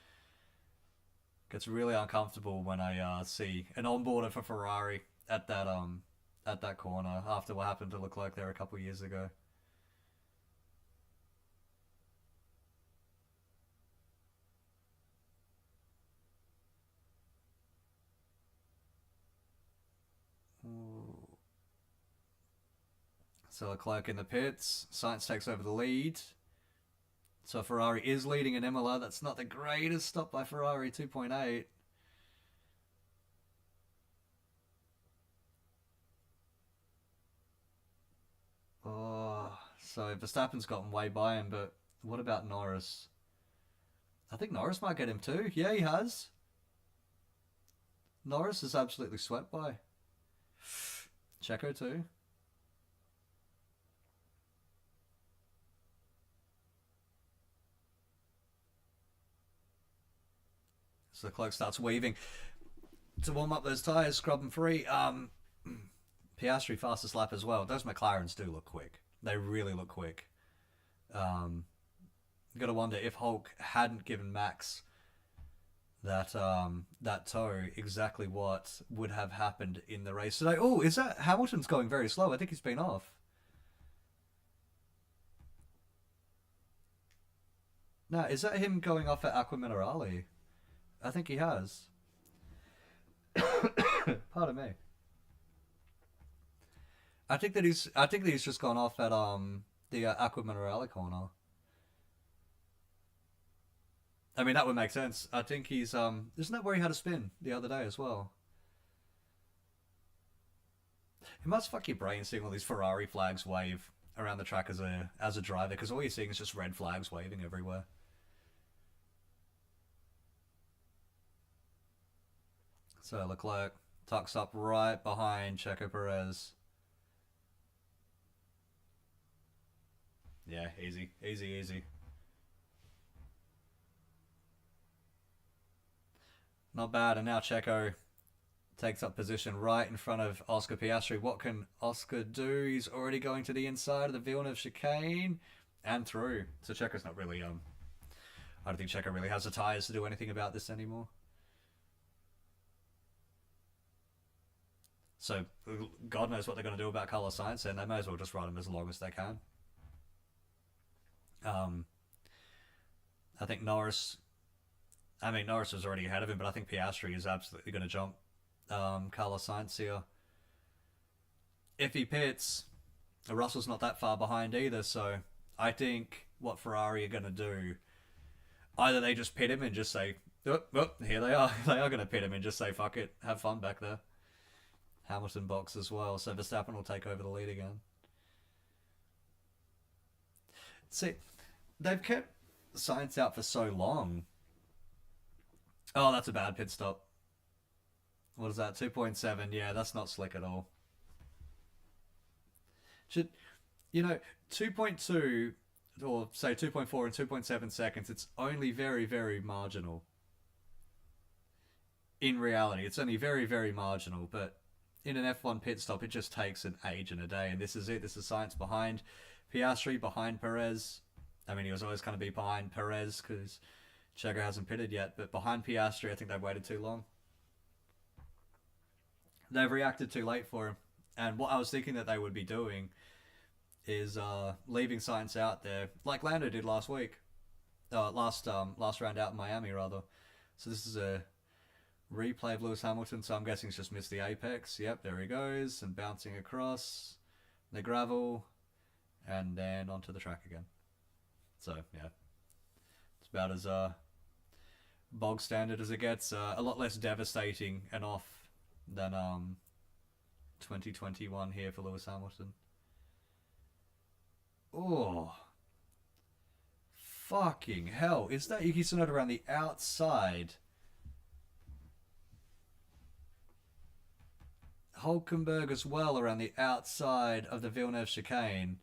Gets really uncomfortable when I see an onboarder for Ferrari at that corner after what happened to Leclerc there a couple of years ago. Ooh. So Leclerc in the pits. Sainz takes over the lead. So Ferrari is leading in Imola. That's not the greatest stop by Ferrari, 2.8. Oh, so Verstappen's gotten way by him, but what about Norris? I think Norris might get him too. Yeah, he has. Norris is absolutely swept by. Checo too. So Leclerc starts weaving to warm up those tyres, scrub them free. Piastri fastest lap as well. Those McLarens do look quick. They really look quick. Got to wonder if Hulk hadn't given Max that toe exactly what would have happened in the race today. Oh, is that Hamilton's going very slow? I think he's been off. No, is that him going off at Aqua Minerale? I think he has. Pardon me. I think that he's just gone off at the Aqua Minerale corner. I mean, that would make sense. I think he's isn't that where he had a spin the other day as well? It must fuck your brain seeing all these Ferrari flags wave around the track as a driver, because all you're seeing is just red flags waving everywhere. So Leclerc tucks up right behind Checo Perez. Yeah, easy, easy, easy. Not bad. And now Checo takes up position right in front of Oscar Piastri. What can Oscar do? He's already going to the inside of the Villeneuve chicane and through. So Checo's not really I don't think Checo really has the tyres to do anything about this anymore. So God knows what they're going to do about Carlos Sainz, and they may as well just ride him as long as they can. Um, I think Norris. I mean, Norris was already ahead of him, but I think Piastri is absolutely going to jump Carlos Sainz here. If he pits, Russell's not that far behind either, so I think what Ferrari are going to do, either they just pit him and just say, oh, oh, here they are. They are going to pit him and just say, fuck it, have fun back there. Hamilton box as well, so Verstappen will take over the lead again. See, they've kept Sainz out for so long. Oh, that's a bad pit stop. What is that? 2.7. Yeah, that's not slick at all. Should, 2.2 or say 2.4 and 2.7 seconds, it's only very, very marginal. In reality, it's only very, very marginal, but in an F1 pit stop, it just takes an age and a day, and this is it. This is Sainz behind Piastri, behind Perez. I mean, he was always going to be behind Perez because Checo hasn't pitted yet, but behind Piastri, I think they've waited too long. They've reacted too late for him. And what I was thinking that they would be doing is leaving Sainz out there, like Lando did last week. Last round out in Miami, rather. So this is a replay of Lewis Hamilton, so I'm guessing he's just missed the apex. Yep, there he goes, and bouncing across the gravel, and then onto the track again. So, yeah. It's about as bog standard as it gets. A lot less devastating and off than 2021 here for Lewis Hamilton. Oh. Fucking hell. Is that Yuki Tsunoda around the outside? Hulkenberg as well around the outside of the Villeneuve chicane.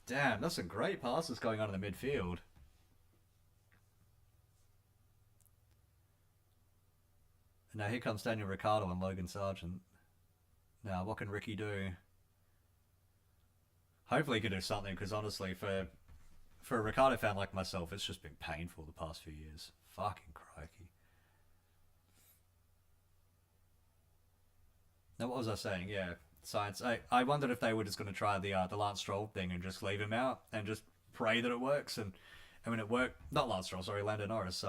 Damn, that's some great passes going on in the midfield. Now here comes Daniel Ricciardo and Logan Sargent. Now, what can Ricky do? Hopefully he can do something, because honestly, for a Ricciardo fan like myself, it's just been painful the past few years. Fucking crikey. Now, what was I saying? Yeah, Science. I wondered if they were just going to try the Lance Stroll thing and just leave him out and just pray that it works. And I mean, it worked. Not Lance Stroll, sorry, Lando Norris.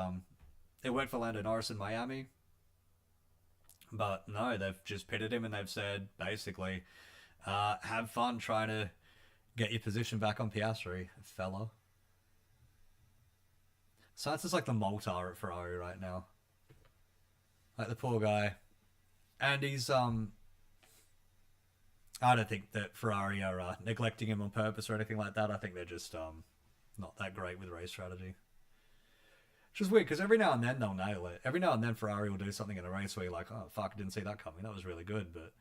It worked for Lando Norris in Miami, but no, they've just pitted him and they've said basically, have fun trying to get your position back on Piastri, fella. Science is like the Moltar at Ferrari right now. Like the poor guy. And he's I don't think that Ferrari are neglecting him on purpose or anything like that. I think they're just not that great with race strategy. Which is weird, because every now and then they'll nail it. Every now and then Ferrari will do something in a race where you're like, oh, fuck, I didn't see that coming. That was really good. But,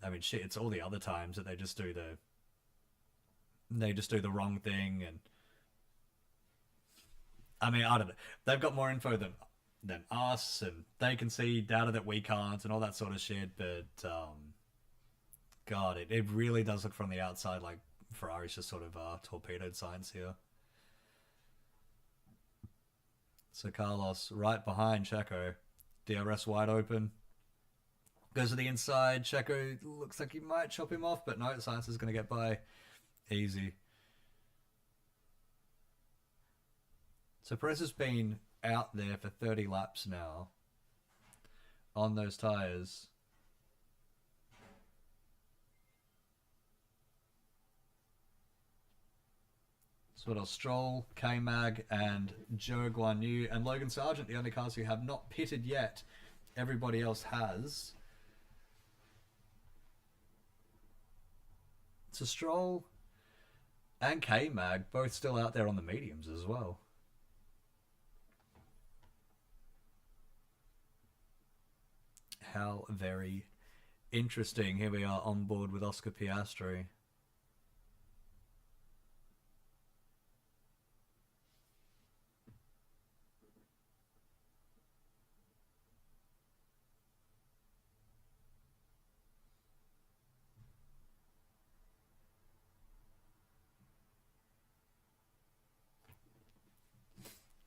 I mean, shit, it's all the other times that they just do the wrong thing. And, I mean, I don't know. They've got more info than us, and they can see data that we can't and all that sort of shit. But, God, it really does look from the outside like Ferrari's just sort of torpedoed Sainz here. So Carlos right behind Checo. DRS wide open. Goes to the inside. Checo looks like he might chop him off, but no, Sainz is going to get by easy. So Perez has been out there for 30 laps now on those tyres. So what else? Stroll, K-Mag, and Zhou Guanyu, and Logan Sargent, the only cars who have not pitted yet. Everybody else has. So Stroll and K-Mag both still out there on the mediums as well. How very interesting. Here we are on board with Oscar Piastri.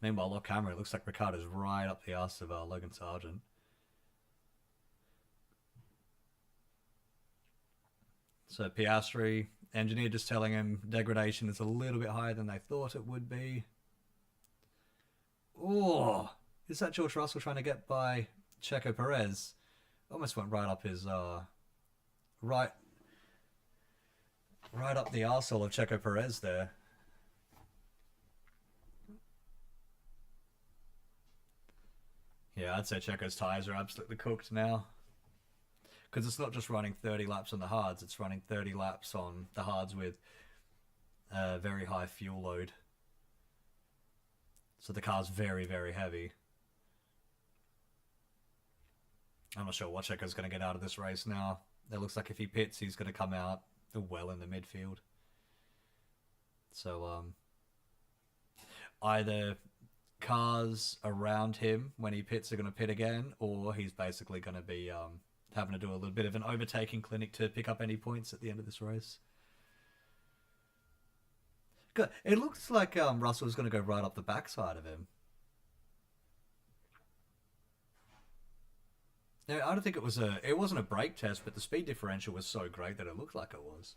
Meanwhile, off camera, it looks like Ricciardo's right up the arse of Logan Sargent. So Piastri, engineer just telling him degradation is a little bit higher than they thought it would be. Oh, is that George Russell trying to get by Checo Perez? Almost went right up his right up the arsehole of Checo Perez there. Yeah, I'd say Checo's tyres are absolutely cooked now. Because it's not just running 30 laps on the hards, it's running 30 laps on the hards with a very high fuel load. So the car's very, very heavy. I'm not sure what Checo's going to get out of this race now. It looks like if he pits, he's going to come out well in the midfield. So, either cars around him when he pits are going to pit again, or he's basically going to be having to do a little bit of an overtaking clinic to pick up any points at the end of this race. Good. It looks like Russell's going to go right up the backside of him. Now, I don't think it wasn't a brake test, but the speed differential was so great that it looked like it was.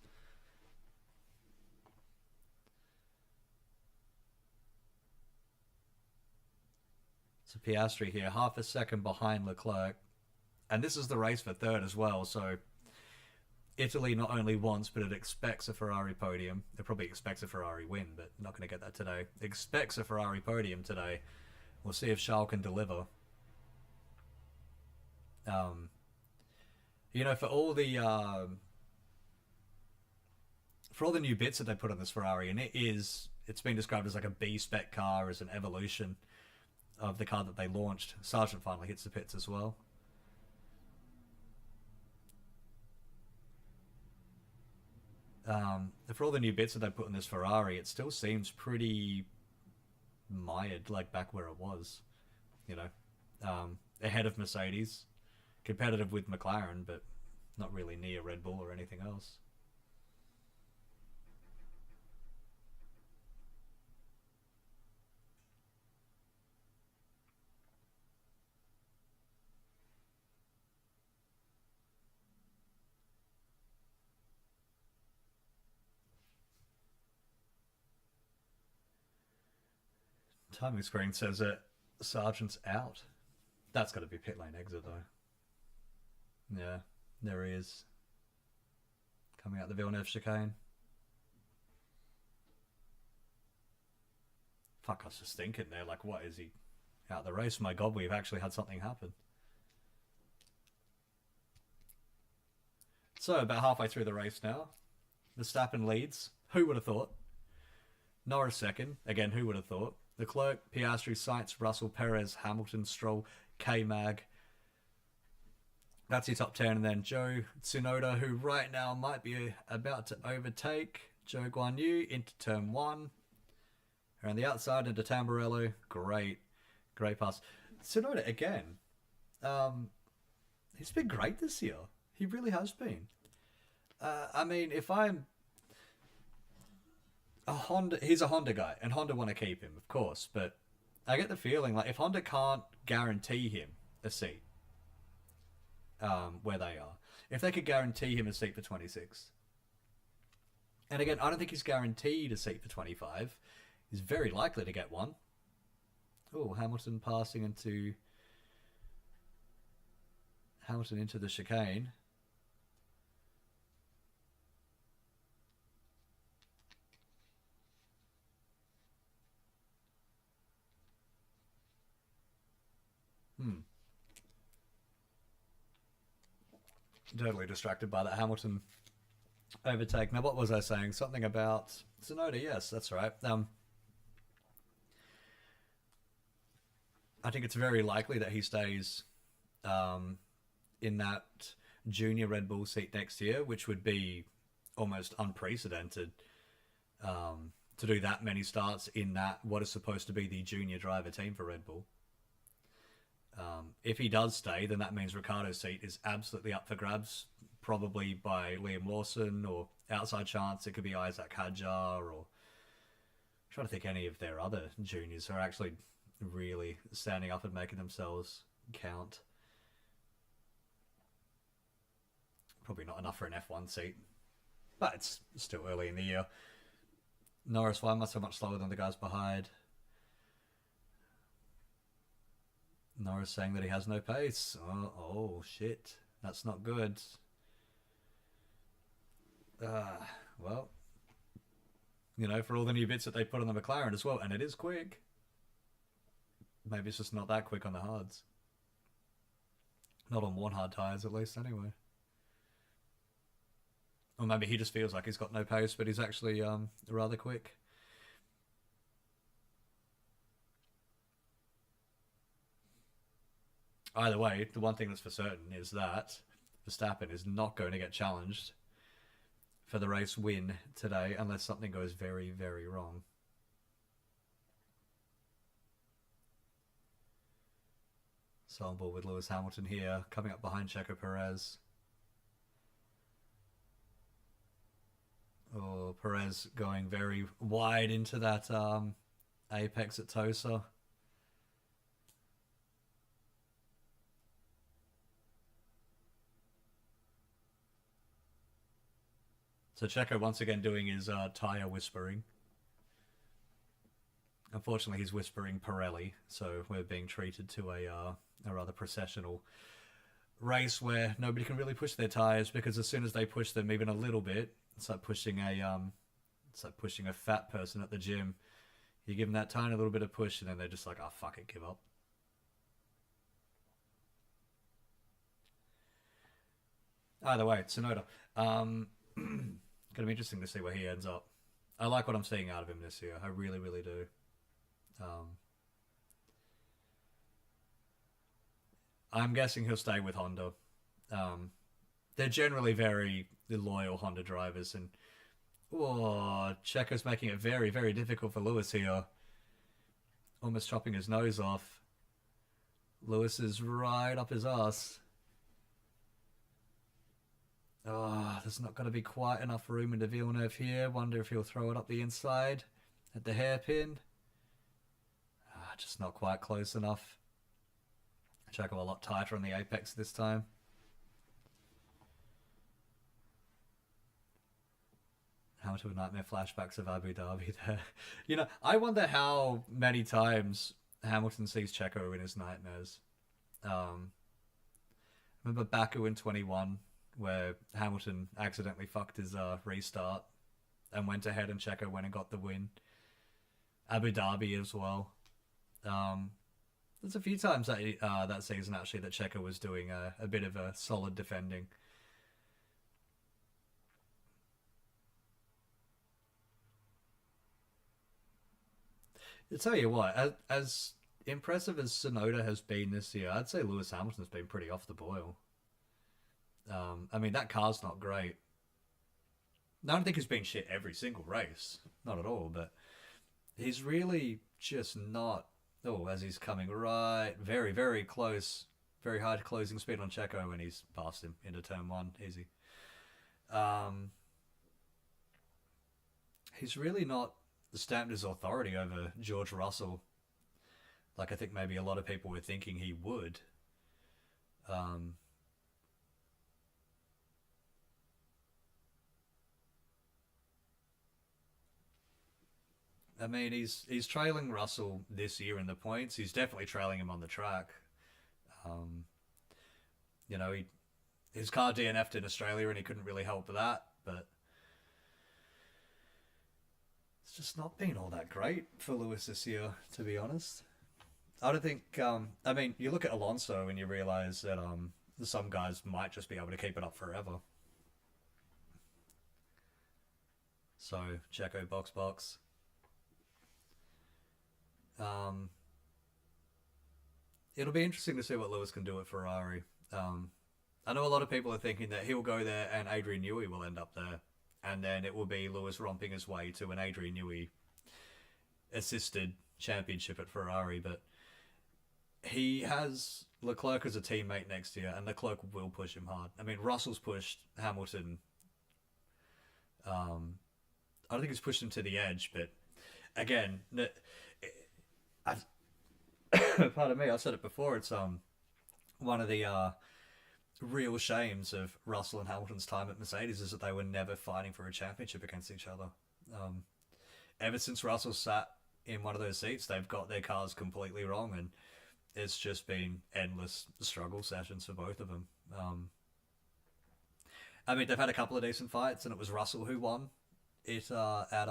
So Piastri here, half a second behind Leclerc. And this is the race for third as well, so Italy not only wants, but it expects a Ferrari podium. It probably expects a Ferrari win, but not going to get that today. It expects a Ferrari podium today. We'll see if Charles can deliver. You know, for all the new bits that they put on this Ferrari, and it's been described as like a B-spec car, as an evolution of the car that they launched. Sargent finally hits the pits as well. For all the new bits that they put in this Ferrari, it still seems pretty mired, like back where it was. You know, ahead of Mercedes, competitive with McLaren, but not really near Red Bull or anything else. Timing screen says that Sargent's out. That's got to be pit lane exit, though. Yeah, there he is. Coming out the Villeneuve chicane. Fuck, I was just thinking there, like, what, is he out the race? My God, we've actually had something happen. So, about halfway through the race now. Verstappen leads. Who would have thought? Norris second. Again, who would have thought? Leclerc, Piastri, Sainz, Russell, Perez, Hamilton, Stroll, K-Mag. That's your top 10. And then Zhou, Tsunoda, who right now might be about to overtake Zhou Guanyu into turn 1. Around the outside into Tamburello. Great pass. Tsunoda again. He's been great this year. He really has been. I mean, if I'm he's a Honda guy, and Honda want to keep him, of course, but I get the feeling like if Honda can't guarantee him a seat where they are, if they could guarantee him a seat for 26, and again, I don't think he's guaranteed a seat for 25. He's very likely to get one. Oh, Hamilton into the chicane. Totally distracted by that Hamilton overtake. Now, what was I saying? Something about Tsunoda. Yes, that's right. I think it's very likely that he stays in that junior Red Bull seat next year, which would be almost unprecedented to do that many starts in that what is supposed to be the junior driver team for Red Bull. If he does stay, then that means Ricciardo's seat is absolutely up for grabs, probably by Liam Lawson, or outside chance it could be Isaac Hadjar, or I'm trying to think any of their other juniors who are actually really standing up and making themselves count. Probably not enough for an F1 seat, but it's still early in the year. Norris, why am I so much slower than the guys behind? Norris saying that he has no pace. Oh shit. That's not good. Well, for all the new bits that they put on the McLaren as well, and it is quick. Maybe it's just not that quick on the hards. Not on worn hard tyres, at least, anyway. Or maybe he just feels like he's got no pace, but he's actually rather quick. Either way, the one thing that's for certain is that Verstappen is not going to get challenged for the race win today unless something goes very, very wrong. So on board with Lewis Hamilton here, coming up behind Checo Perez. Oh, Perez going very wide into that apex at Tosa. So Checo once again doing his tyre whispering. Unfortunately, he's whispering Pirelli, so we're being treated to a rather processional race where nobody can really push their tyres, because as soon as they push them even a little bit, it's like pushing a fat person at the gym. You give them that tiny little bit of push, and then they're just like, "Oh fuck it, give up." Either way, Tsunoda. Gonna be interesting to see where he ends up. I like what I'm seeing out of him this year. I really, really do. I'm guessing he'll stay with Honda. They're generally very loyal Honda drivers, and Checo's making it very, very difficult for Lewis here. Almost chopping his nose off. Lewis is right up his ass. There's not going to be quite enough room in the Villeneuve here. Wonder if he'll throw it up the inside at the hairpin. Just not quite close enough. Checo a lot tighter on the apex this time. How much of a nightmare flashbacks of Abu Dhabi there. I wonder how many times Hamilton sees Checo in his nightmares. Remember Baku in 21, where Hamilton accidentally fucked his restart and went ahead, and Checo went and got the win. Abu Dhabi as well. There's a few times that season actually that Checo was doing a bit of a solid defending. I tell you what, as impressive as Tsunoda has been this year, I'd say Lewis Hamilton's been pretty off the boil. I mean, that car's not great. I don't think he's been shit every single race. Not at all, but he's really just not... Oh, as he's coming right, very, very close. Very high closing speed on Checo, and he's passed him into turn 1. Easy. He's really not stamped his authority over George Russell like I think maybe a lot of people were thinking he would. Um, I mean, he's trailing Russell this year in the points. He's definitely trailing him on the track. Um, you know, his car DNF'd in Australia and he couldn't really help with that, but it's just not been all that great for Lewis this year, to be honest. I don't think. I mean, you look at Alonso and you realise that some guys might just be able to keep it up forever. So Checo box box. Um, it'll be interesting to see what Lewis can do at Ferrari. Um, I know a lot of people are thinking that he'll go there and Adrian Newey will end up there, and then it will be Lewis romping his way to an Adrian Newey assisted championship at Ferrari. But he has Leclerc as a teammate next year, and Leclerc will push him hard. I mean, Russell's pushed Hamilton. Um, I don't think he's pushed him to the edge, but again, I, pardon me, I've said it before. It's one of the real shames of Russell and Hamilton's time at Mercedes is that they were never fighting for a championship against each other. Um, Ever since Russell sat in one of those seats, they've got their cars completely wrong, and it's just been endless struggle sessions for both of them. I mean, they've had a couple of decent fights, and it was Russell who won it at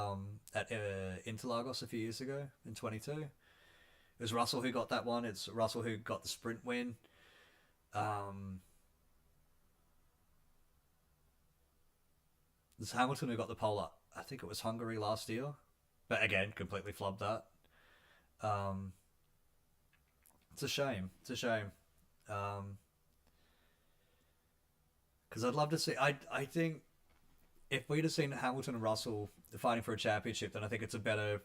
Interlagos a few years ago in 22. It was Russell who got that one. It's Russell who got the sprint win. Um, it's Hamilton who got the pole up. I think it was Hungary last year, but again, completely flubbed that. Um, it's a shame. It's a shame. Um, because I'd love to see. I think if we'd have seen Hamilton and Russell fighting for a championship, then I think it's a better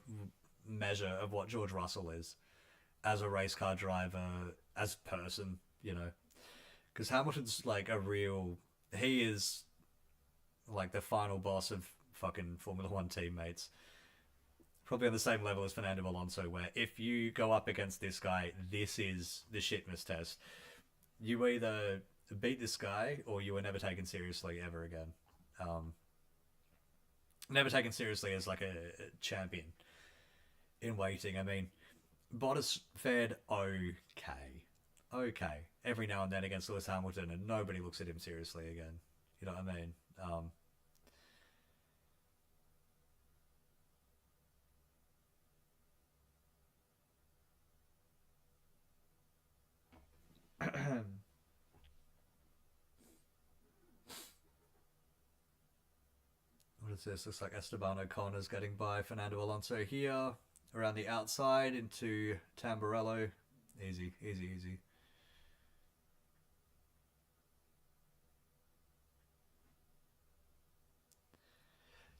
measure of what George Russell is as a race car driver, as a person, you know. Because Hamilton's like a real. He is like the final boss of fucking Formula One teammates. Probably on the same level as Fernando Alonso, where if you go up against this guy, this is the shitness test. You either beat this guy or you were never taken seriously ever again. Um, Never taken seriously as like a champion in waiting. I mean, Bottas fared okay. Okay. Every now and then against Lewis Hamilton, and nobody looks at him seriously again. You know what I mean? What is this? Looks like Esteban Ocon's getting by Fernando Alonso here around the outside into Tamburello. Easy, easy, easy.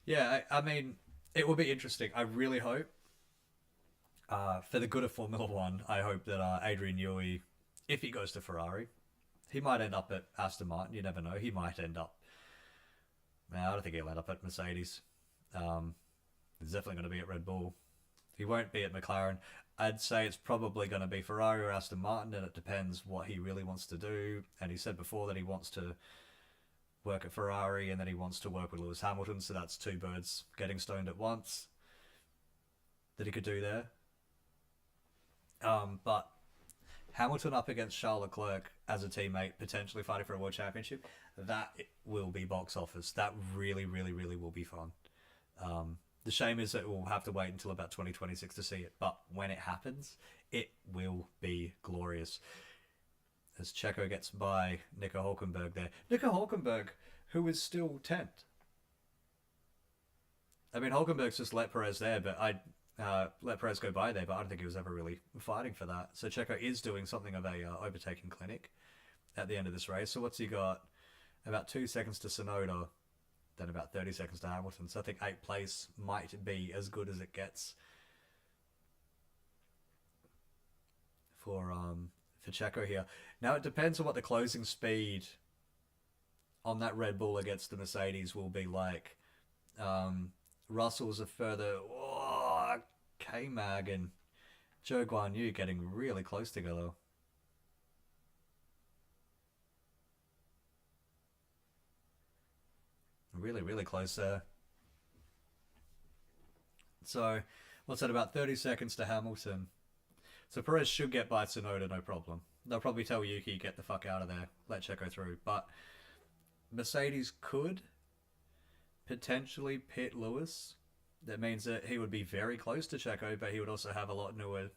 Yeah, I mean, it will be interesting. I really hope, for the good of Formula One, I hope that Adrian Newey, if he goes to Ferrari, he might end up at Aston Martin. You never know. He might end up. Man, I don't think he'll end up at Mercedes. Um, he's definitely going to be at Red Bull. He won't be at McLaren. I'd say it's probably going to be Ferrari or Aston Martin, and it depends what he really wants to do. And he said before that he wants to work at Ferrari and then he wants to work with Lewis Hamilton, so that's two birds getting stoned at once that he could do there. But Hamilton up against Charles Leclerc as a teammate, potentially fighting for a world championship, that will be box office. That really, really, really will be fun. The shame is that we'll have to wait until about 2026 to see it, but when it happens, it will be glorious. As Checo gets by Nico Hulkenberg there. Nico Hulkenberg, who is still 10th. I mean, Hulkenberg's just let Perez there, but I let Perez go by there, but I don't think he was ever really fighting for that. So Checo is doing something of a overtaking clinic at the end of this race. So what's he got? About 2 seconds to Sonoda, then about 30 seconds to Hamilton. So I think 8th place might be as good as it gets for Checo here. Now it depends on what the closing speed on that Red Bull against the Mercedes will be like. Russell's a further K-Mag, and Zhou Guan Yu getting really close together. Really, really close there. So, what's that, about 30 seconds to Hamilton? So Perez should get by Tsunoda, no problem. They'll probably tell Yuki, get the fuck out of there, let Checo through. But Mercedes could potentially pit Lewis. That means that he would be very close to Checo, but he would also have a lot newer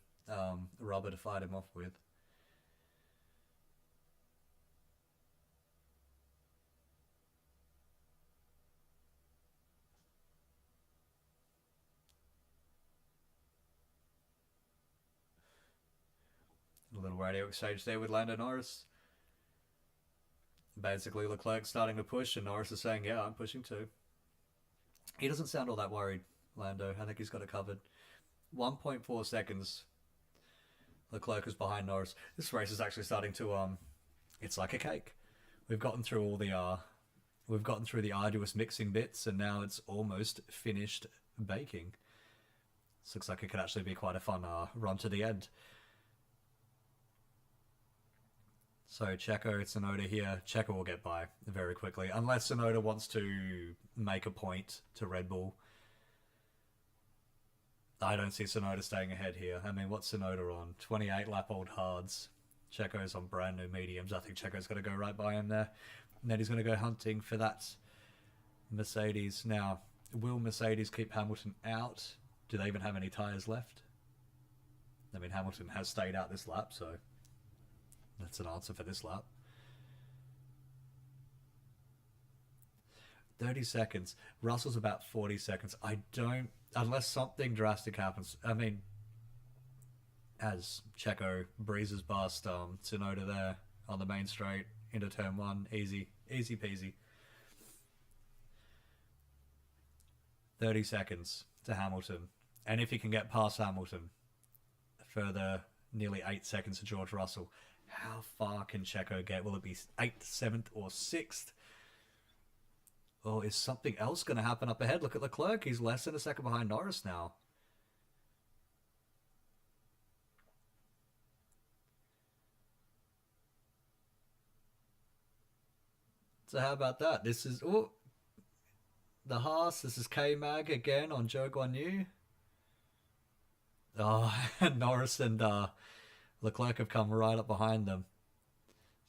rubber to fight him off with. A little radio exchange there with Lando Norris. Basically, Leclerc starting to push, and Norris is saying, "Yeah, I'm pushing too." He doesn't sound all that worried, Lando. I think he's got it covered. 1.4 seconds. Leclerc is behind Norris. This race is actually starting to it's like a cake. We've gotten through all the we've gotten through the arduous mixing bits, and now it's almost finished baking. This looks like it could actually be quite a fun run to the end. So Checo, Tsunoda here. Checo will get by very quickly, unless Tsunoda wants to make a point to Red Bull. I don't see Tsunoda staying ahead here. I mean, what's Tsunoda on? 28 lap old hards. Checo's on brand new mediums. I think Checo's going to go right by him there. And then he's going to go hunting for that Mercedes. Now, will Mercedes keep Hamilton out? Do they even have any tyres left? I mean, Hamilton has stayed out this lap, so that's an answer for this lap. 30 seconds. Russell's about 40 seconds. I don't... Unless something drastic happens. I mean, as Checo breezes past Tsunoda there on the main straight into turn one. Easy. Easy peasy. 30 seconds to Hamilton. And if he can get past Hamilton, a further nearly 8 seconds to George Russell. How far can Checo get? Will it be 8th, 7th, or 6th? Or is something else going to happen up ahead? Look at Leclerc. He's less than a second behind Norris now. So how about that? This is... Oh, the Haas. This is K-Mag again on Zhou Guan Yu. Oh, Norris and Leclerc have come right up behind them.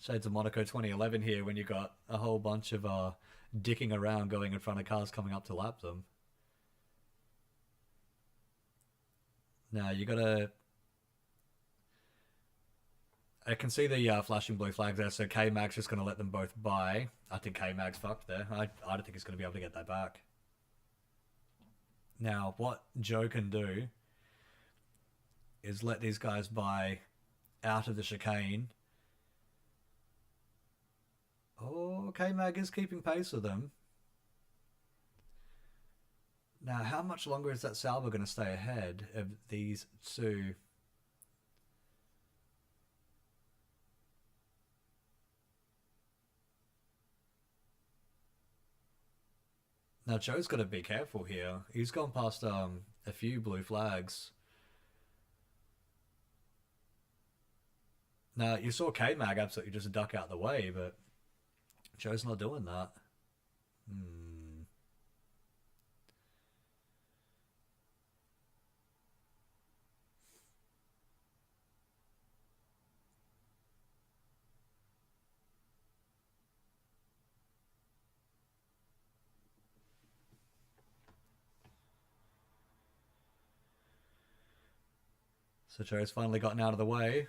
Shades of Monaco 2011 here when you got a whole bunch of dicking around going in front of cars coming up to lap them. Now you gotta... I can see the flashing blue flag there, so K-Mag's just going to let them both by. I think K-Mag's fucked there. I don't think he's going to be able to get that back. Now, what Joe can do is let these guys by out of the chicane. Oh, K-Mag is keeping pace with them. Now, how much longer is that Sauber going to stay ahead of these two? Now, Joe's got to be careful here. He's gone past a few blue flags. Now, you saw K-Mag absolutely just duck out the way, but Joe's not doing that. So Joe's finally gotten out of the way.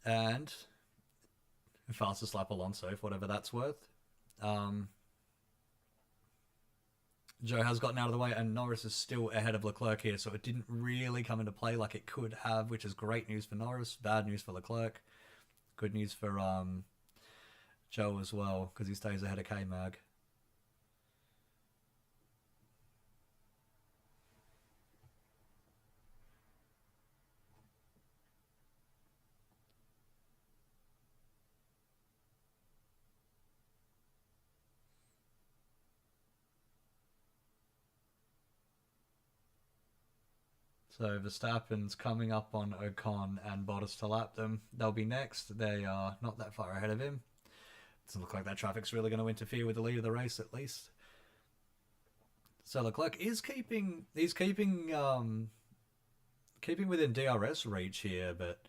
And fastest lap Alonso, for whatever that's worth. Joe has gotten out of the way, and Norris is still ahead of Leclerc here, so it didn't really come into play like it could have, which is great news for Norris, bad news for Leclerc, good news for Joe as well, because he stays ahead of K-Mag. So Verstappen's coming up on Ocon and Bottas to lap them. They'll be next. They are not that far ahead of him. Doesn't look like that traffic's really going to interfere with the lead of the race, at least. So Leclerc is keeping within DRS reach here, but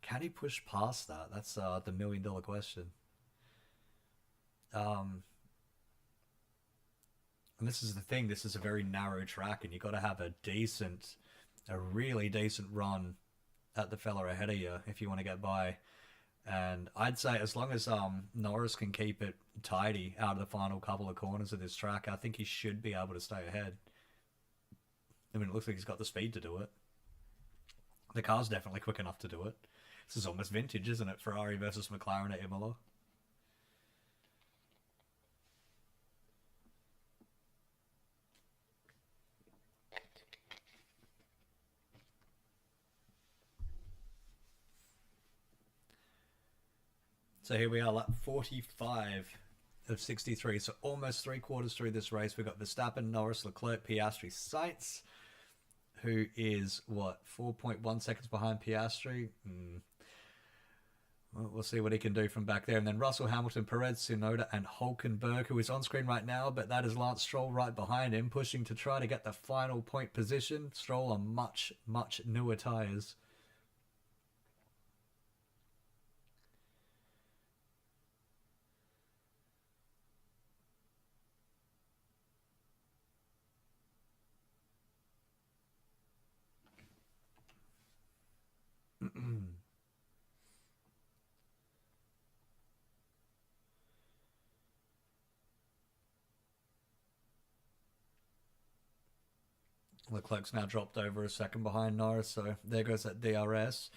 can he push past that? That's the $1 million question. And this is the thing. This is a very narrow track, and you got to have a really decent run at the fella ahead of you if you want to get by. And I'd say as long as Norris can keep it tidy out of the final couple of corners of this track, I think he should be able to stay ahead. I mean, it looks like he's got the speed to do it. The car's definitely quick enough to do it. This is almost vintage, isn't it? Ferrari versus McLaren at Imola. So here we are, lap 45 of 63. So almost 3/4 through this race. We've got Verstappen, Norris, Leclerc, Piastri, Sainz, who is, 4.1 seconds behind Piastri? Well, we'll see what he can do from back there. And then Russell, Hamilton, Perez, Tsunoda, and Hulkenberg, who is on screen right now, but that is Lance Stroll right behind him, pushing to try to get the final point position. Stroll on much, much newer tyres. Leclerc's now dropped over a second behind Norris, so there goes that DRS.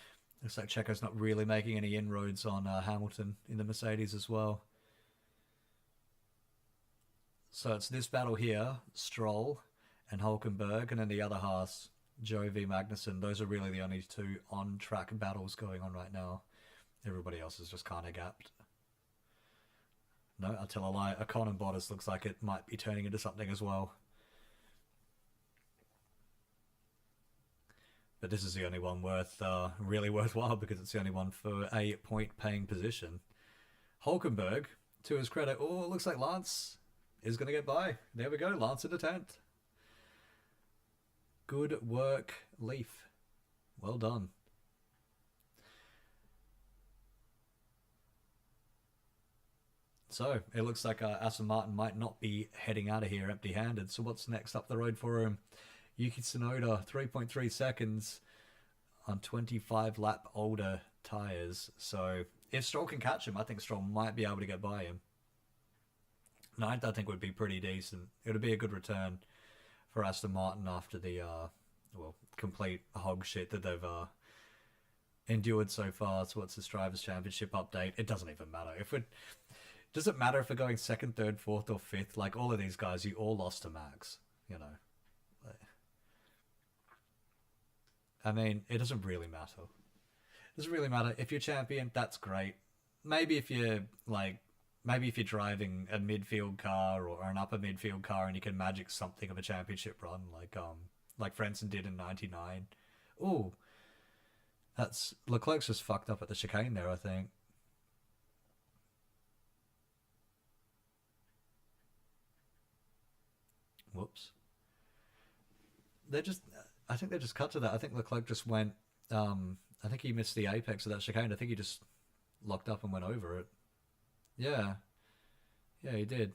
Looks like Checo's not really making any inroads on Hamilton in the Mercedes as well. So it's this battle here, Stroll and Hulkenberg, and then the other Haas, Joe v Magnussen. Those are really the only two on-track battles going on right now. Everybody else is just kind of gapped. No, I'll tell a lie. Ocon and Bottas looks like it might be turning into something as well. But this is the only one really worthwhile because it's the only one for a point-paying position. Hulkenberg, to his credit, it looks like Lance is going to get by. There we go, Lance in the 10th. Good work, Leaf. Well done. So, it looks like Aston Martin might not be heading out of here empty-handed. So what's next up the road for him? Yuki Tsunoda, 3.3 seconds on 25 lap older tyres. So if Stroll can catch him, I think Stroll might be able to get by him. Ninth, I think, would be pretty decent. It would be a good return for Aston Martin after the complete hog shit that they've endured so far. So what's this Drivers' Championship update? It doesn't even matter. Does it matter if we're going second, third, fourth, or fifth? Like, all of these guys, you all lost to Max, you know. I mean, it doesn't really matter. It doesn't really matter. If you're champion, that's great. Maybe if you're driving a midfield car or an upper midfield car and you can magic something of a championship run, like Frentzen did in '99. Ooh, that's Leclerc's just fucked up at the chicane there, I think. Whoops. I think they just cut to that. I think Leclerc just went. I think he missed the apex of that chicane. I think he just locked up and went over it. Yeah, yeah, he did.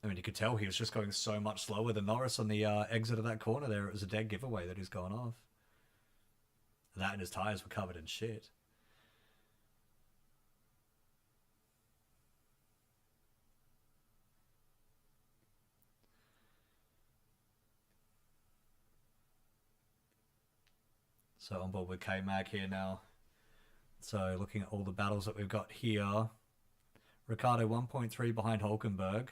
I mean, you could tell he was just going so much slower than Norris on the exit of that corner there. It was a dead giveaway that he's gone off. That and his tyres were covered in shit. So on board with K-Mag here now. So looking at all the battles that we've got here. Ricardo 1.3 behind Hulkenberg.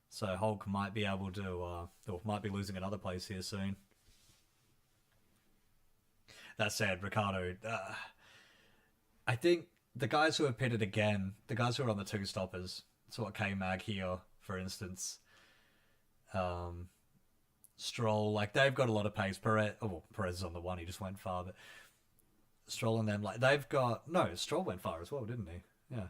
So Hulk might be able to, or might be losing another place here soon. That said, Ricardo, I think the guys who have pitted again, the guys who are on the two stoppers, sort of K-Mag here, for instance. Um, Stroll, like they've got a lot of pace. Perez is on the one, he just went far, but Stroll and them, like they've got no. Stroll went far as well, didn't he? Yeah.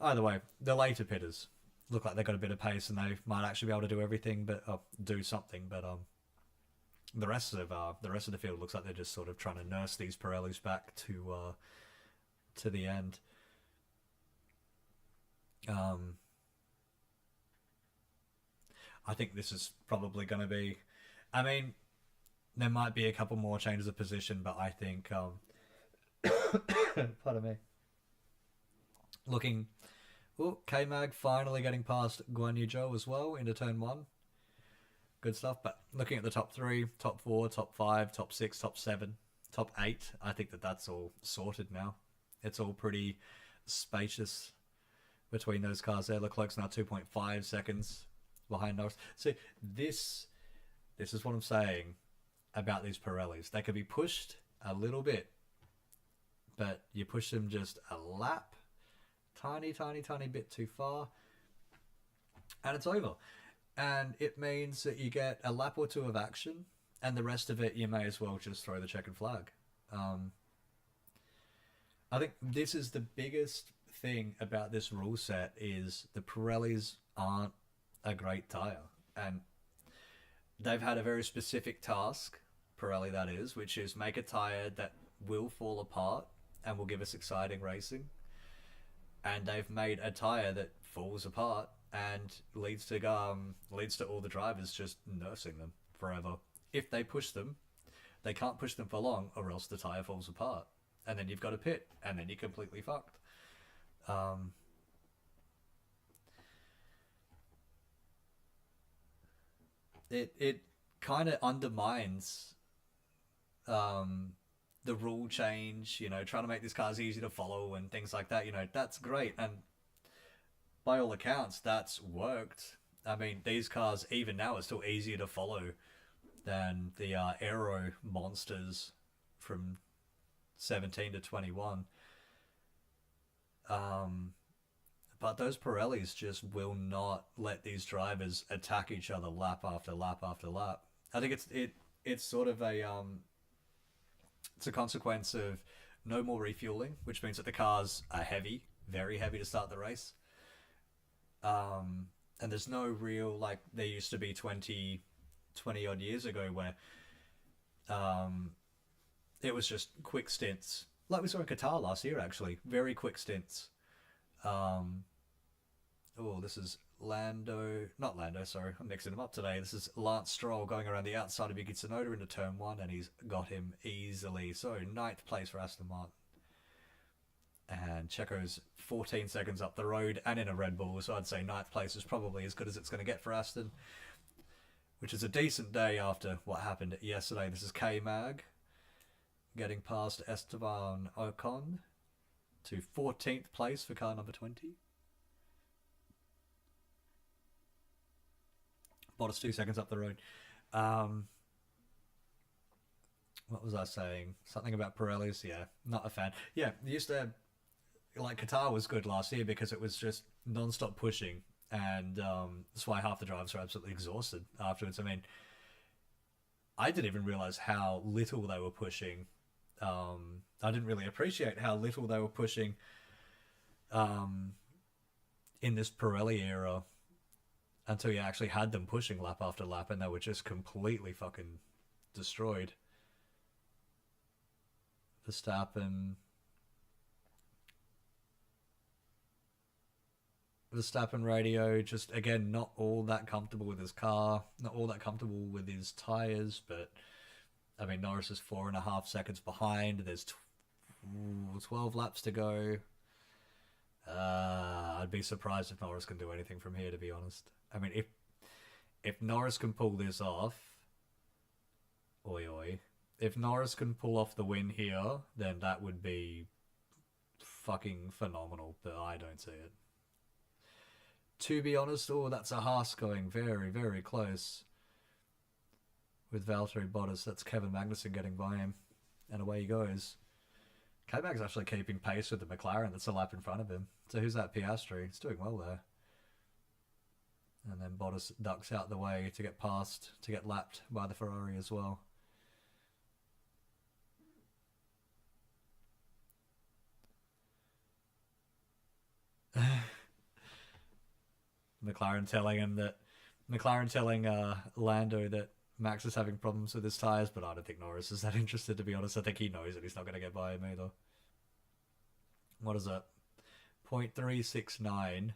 Either way, the later pitters look like they've got a bit of pace and they might actually be able to do everything, but do something. But the rest of the field looks like they're just sort of trying to nurse these Pirellis back to the end. Um, I think this is probably going to be. I mean, there might be a couple more changes of position, but I think. Pardon me. Looking. Oh, K Mag finally getting past Guan Yu Zhou as well into turn one. Good stuff. But looking at the top three, top four, top five, top six, top seven, top eight, I think that that's all sorted now. It's all pretty spacious between those cars there. Leclerc's now 2.5 seconds behind Norris. See, this is what I'm saying about these Pirellis. They could be pushed a little bit, but you push them just a lap, tiny bit too far, and it's over. And it means that you get a lap or two of action, and the rest of it you may as well just throw the checkered flag. I think this is the biggest thing about this rule set is the Pirellis aren't a great tyre, and they've had a very specific task, Pirelli that is, which is make a tyre that will fall apart and will give us exciting racing. And they've made a tyre that falls apart and leads to all the drivers just nursing them forever. If they push them, they can't push them for long, or else the tyre falls apart, and then you've got a pit, and then you're completely fucked. It kind of undermines the rule change, trying to make these cars easy to follow and things like that. That's great, and by all accounts, that's worked. I mean, these cars, even now, are still easier to follow than the aero monsters from 17 to 21. But those Pirellis just will not let these drivers attack each other lap after lap after lap. I think it's sort of it's a consequence of no more refueling, which means that the cars are heavy, very heavy to start the race. And there's no real, like there used to be 20 odd years ago where it was just quick stints. Like we saw in Qatar last year, actually. Very quick stints. This is not Lando, sorry, I'm mixing them up today. This is Lance Stroll going around the outside of Yuki Tsunoda into turn one, and he's got him easily. So, ninth place for Aston Martin. And Checo's 14 seconds up the road and in a Red Bull, so I'd say ninth place is probably as good as it's going to get for Aston, which is a decent day after what happened yesterday. This is K-Mag getting past Esteban Ocon to 14th place for car number 20. Bottas 2 seconds up the road. What was I saying? Something about Pirellis? Yeah, not a fan. Yeah, used to, like, Qatar was good last year because it was just non-stop pushing, and that's why half the drivers are absolutely exhausted afterwards. I mean, I didn't even realize how little they were pushing. I didn't really appreciate how little they were pushing in this Pirelli era until you actually had them pushing lap after lap, and they were just completely fucking destroyed. Verstappen radio, just again not all that comfortable with his car, not all that comfortable with his tyres, but I mean Norris is 4.5 seconds behind. There's 12 laps to go. I'd be surprised if Norris can do anything from here, to be honest. I mean, if Norris can pull this off, oi oi. If Norris can pull off the win here, then that would be fucking phenomenal, but I don't see it. To be honest, that's a Haas going very, very close with Valtteri Bottas. That's Kevin Magnussen getting by him, and away he goes. K-Mag's actually keeping pace with the McLaren that's a lap in front of him. So who's that? Piastri. He's doing well there. And then Bottas ducks out the way to get past, to get lapped by the Ferrari as well. McLaren telling Lando that Max is having problems with his tyres, but I don't think Norris is that interested, to be honest. I think he knows that he's not going to get by him either. What is it? 0.369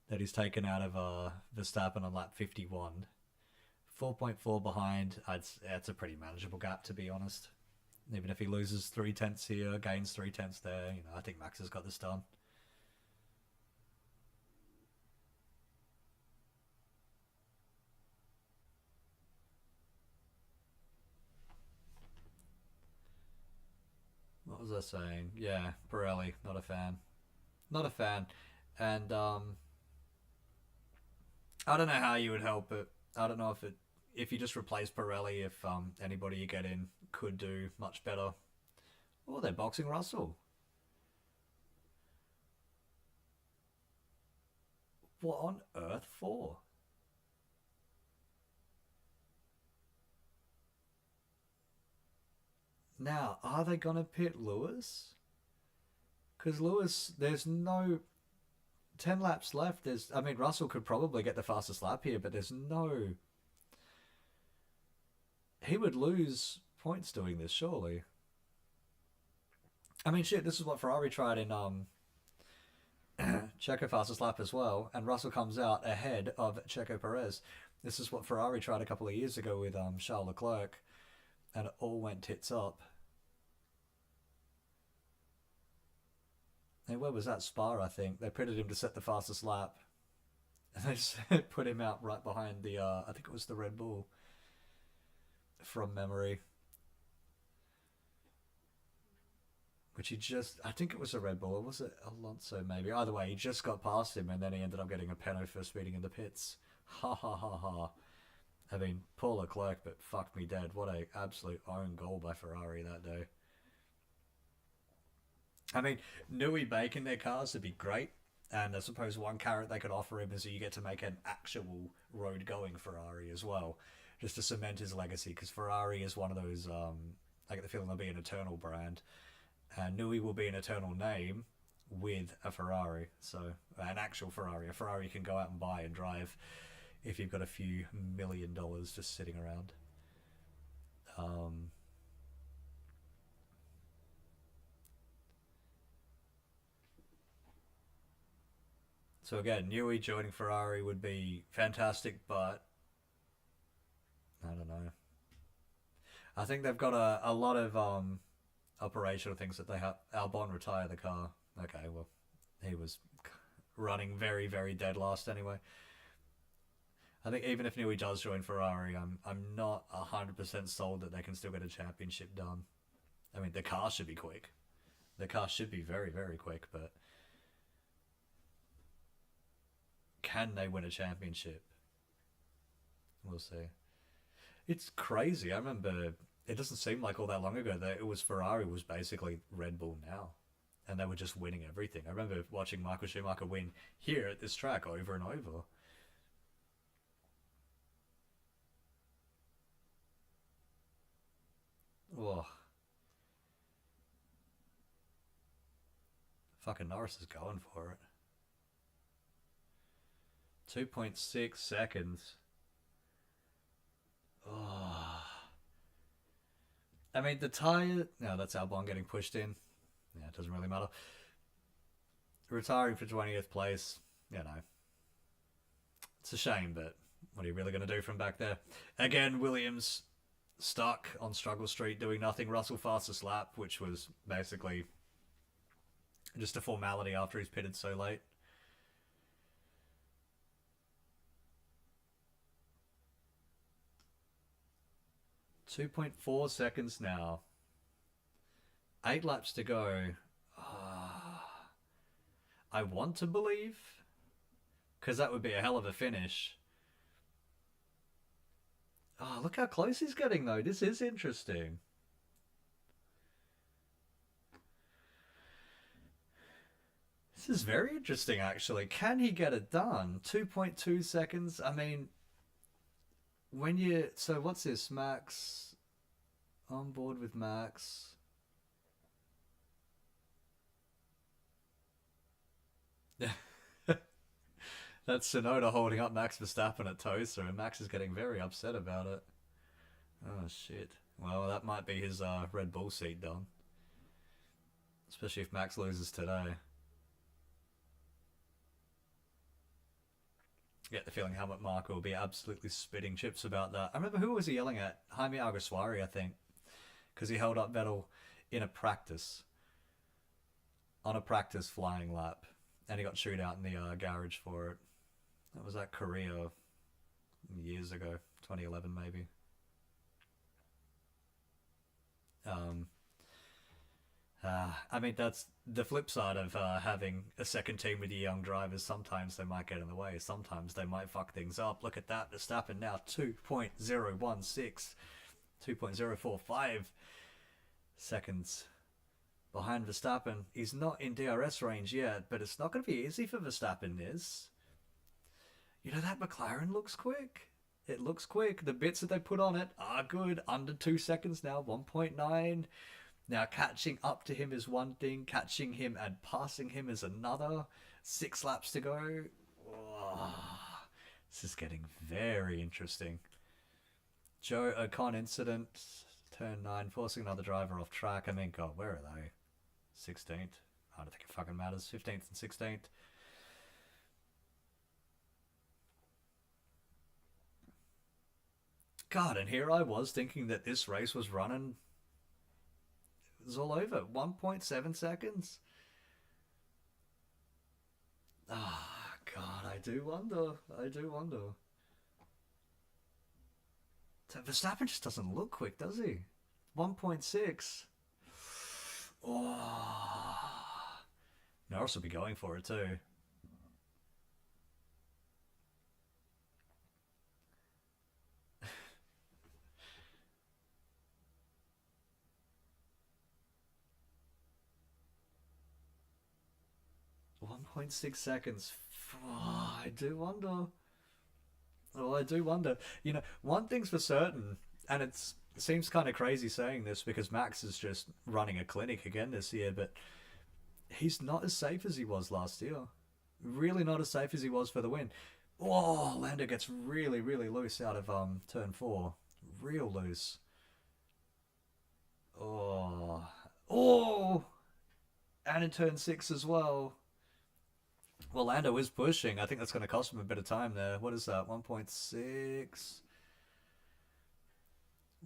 that he's taken out of Verstappen on lap 51. 4.4 behind. It's a pretty manageable gap, to be honest. Even if he loses 3/10 here, gains 3/10 there, I think Max has got this done. What was I saying? Yeah, Pirelli, not a fan. Not a fan. And I don't know how you would help it. I don't know if you just replace Pirelli, if anybody you get in could do much better. Oh, they're boxing Russell. What on earth for? Now, are they gonna pit Lewis? Because Lewis, there's no 10 laps left. I mean, Russell could probably get the fastest lap here, but there's no. He would lose points doing this, surely. I mean, shit, this is what Ferrari tried in Checo fastest lap as well, and Russell comes out ahead of Checo Perez. This is what Ferrari tried a couple of years ago with Charles Leclerc, and it all went tits up. And where was that? Spa, I think. They pitted him to set the fastest lap. And they just put him out right behind the, I think it was the Red Bull, from memory. Which he just, I think it was a Red Bull, or was it Alonso maybe? Either way, he just got past him and then he ended up getting a penalty for speeding in the pits. Ha ha ha ha. I mean, poor Leclerc, but fuck me dead. What a absolute own goal by Ferrari that day. I mean, Nui Bacon their cars would be great. And I suppose one carrot they could offer him is that you get to make an actual road going Ferrari as well, just to cement his legacy. Because Ferrari is one of those, I get the feeling they'll be an eternal brand. And Nui will be an eternal name with a Ferrari. So, an actual Ferrari. A Ferrari you can go out and buy and drive if you've got a few $1 million just sitting around. Um, so again, Newey joining Ferrari would be fantastic, but I don't know. I think they've got a lot of operational things that they have. Albon retire the car. Okay, well, he was running very, very dead last anyway. I think even if Newey does join Ferrari, I'm not 100% sold that they can still get a championship done. I mean, the car should be quick. The car should be very, very quick, but can they win a championship? We'll see. It's crazy. I remember it doesn't seem like all that long ago that it was Ferrari was basically Red Bull now, and they were just winning everything. I remember watching Michael Schumacher win here at this track over and over. Oh, fucking Norris is going for it. 2.6 seconds. Oh. I mean, the tyre. No, that's Albon getting pushed in. Yeah, it doesn't really matter. Retiring for 20th place, you know. It's a shame, but what are you really going to do from back there? Again, Williams stuck on Struggle Street doing nothing. Russell fastest lap, which was basically just a formality after he's pitted so late. 2.4 seconds now. 8 laps to go. I want to believe, because that would be a hell of a finish. Oh, look how close he's getting, though. This is interesting. This This is very interesting, actually. Can he get it done? 2.2 seconds. I mean, when you so what's this? Max on board with Max. That's Sonoda holding up Max Verstappen at Toaster, and Max is getting very upset about it. Oh shit. Well, that might be his Red Bull seat done. Especially if Max loses today. I get the feeling Helmut Marko will be absolutely spitting chips about that. I remember who was he yelling at? Jaime Alguersuari, I think, because he held up Vettel in a practice, on a practice flying lap, and he got chewed out in the garage for it. That was at Korea years ago, 2011 maybe. Um, I mean, that's the flip side of having a second team with your young drivers. Sometimes they might get in the way. Sometimes they might fuck things up. Look at that. Verstappen now 2.016, 2.045 seconds behind Verstappen. He's not in DRS range yet, but it's not going to be easy for Verstappen, this. You know, that McLaren looks quick. It looks quick. The bits that they put on it are good. Under 2 seconds now, 1.9. Now, catching up to him is one thing. Catching him and passing him is another. 6 laps to go. Oh, this is getting very interesting. Joe Ocon incident. Turn 9. Forcing another driver off track. I mean, God, where are they? 16th. I don't think it fucking matters. 15th and 16th. God, and here I was thinking that this race was running. It was all over. 1.7 seconds. Ah, oh, God, I do wonder. I do wonder. Verstappen just doesn't look quick, does he? 1.6. Oh. Norris will be going for it too. 1.6 seconds. Oh, I do wonder. Oh, I do wonder. You know, one thing's for certain, and it seems kind of crazy saying this because Max is just running a clinic again this year, but he's not as safe as he was last year. Really not as safe as he was for the win. Oh, Lando gets really, really loose out of turn 4. Real loose. Oh. Oh! And in turn 6 as well. Well, Lando is pushing. I think that's going to cost him a bit of time there. What is that? 1.6?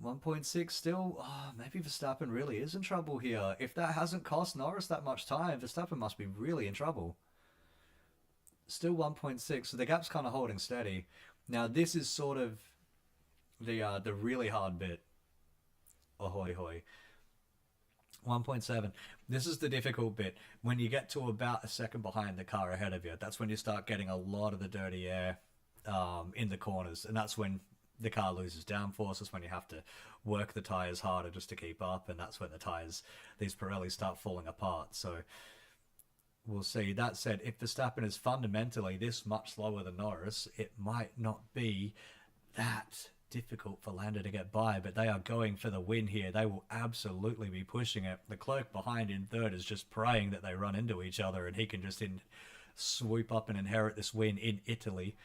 1.6 still? Oh, maybe Verstappen really is in trouble here. If that hasn't cost Norris that much time, Verstappen must be really in trouble. Still 1.6, so the gap's kind of holding steady. Now, this is sort of the really hard bit. Ahoy hoy. 1.7. This is the difficult bit. When you get to about a second behind the car ahead of you, that's when you start getting a lot of the dirty air in the corners. And that's when the car loses downforce. That's when you have to work the tyres harder just to keep up. And that's when the tyres, these Pirellis, start falling apart. So we'll see. That said, if Verstappen is fundamentally this much slower than Norris, it might not be that difficult for Lando to get by, but they are going for the win here. They will absolutely be pushing it. The clerk behind in third is just praying that they run into each other and he can just swoop up and inherit this win in Italy,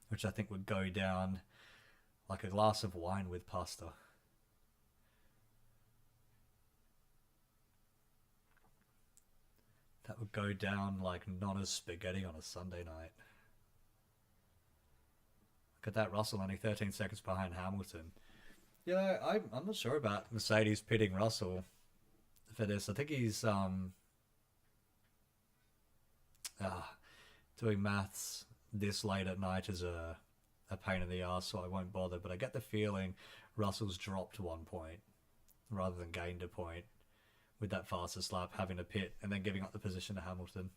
which I think would go down like a glass of wine with pasta. That would go down like Nonna's spaghetti on a Sunday night. Look at that, Russell only 13 seconds behind Hamilton. You know, I'm not sure about Mercedes pitting Russell for this. I think he's doing maths this late at night is a pain in the ass, so I won't bother. But I get the feeling Russell's dropped 1 point rather than gained a point with that fastest lap, having to pit and then giving up the position to Hamilton.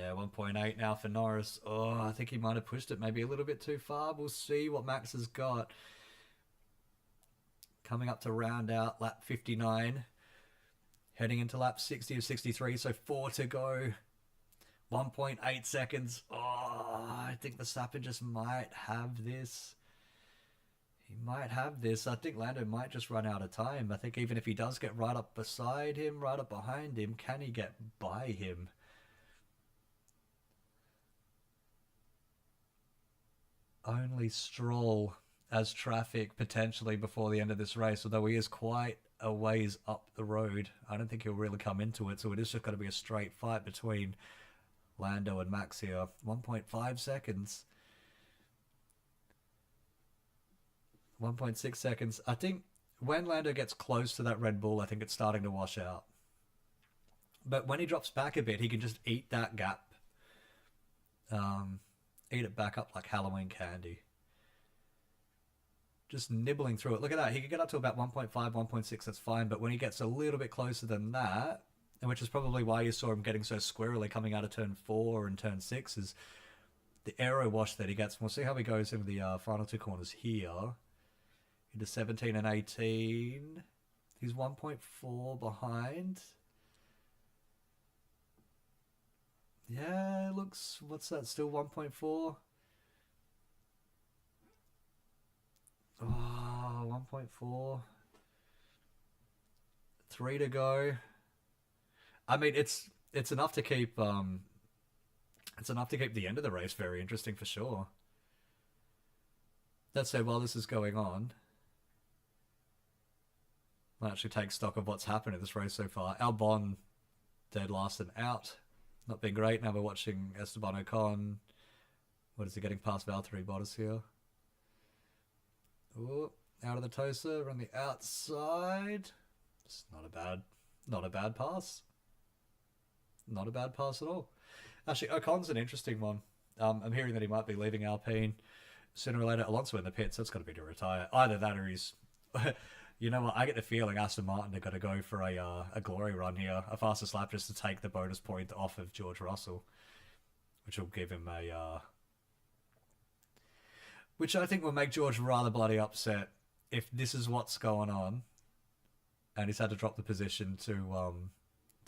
Yeah, 1.8 now for Norris. Oh, I think he might have pushed it maybe a little bit too far. We'll see what Max has got. Coming up to round out lap 59. Heading into lap 60 of 63, so 4 to go. 1.8 seconds. Oh, I think Verstappen just might have this. He might have this. I think Lando might just run out of time. I think even if he does get right up beside him, right up behind him, can he get by him? Only Stroll as traffic potentially before the end of this race, although he is quite a ways up the road. I don't think he'll really come into it, so it is just going to be a straight fight between Lando and Max here. 1.5 seconds. 1.6 seconds. I think when Lando gets close to that Red Bull, I think it's starting to wash out. But when he drops back a bit, he can just eat that gap. Eat it back up like Halloween candy. Just nibbling through it. Look at that. He can get up to about 1.5, 1.6. That's fine. But when he gets a little bit closer than that, and which is probably why you saw him getting so squirrely coming out of turn 4 and turn 6, is the aero wash that he gets. We'll see how he goes in the final two corners here. Into 17 and 18. He's 1.4 behind. Yeah, looks... What's that? Still 1.4? Oh, 1.4. 3 to go. I mean, it's enough to keep it's enough to keep the end of the race very interesting for sure. That said, while this is going on, I'll actually take stock of what's happened in this race so far. Albon dead last and out. Not been great. Now we're watching Esteban Ocon. What is he getting past Valtteri Bottas here? Ooh, out of the Tosa on the outside. It's not a bad pass. Not a bad pass at all. Actually, Ocon's an interesting one. I'm hearing that he might be leaving Alpine sooner or later. Alonso in the pits. That's got to be to retire. Either that or he's... You know what? I get the feeling Aston Martin are going to go for a glory run here. A fastest lap just to take the bonus point off of George Russell. Which will give him a... Which I think will make George rather bloody upset if this is what's going on. And he's had to drop the position to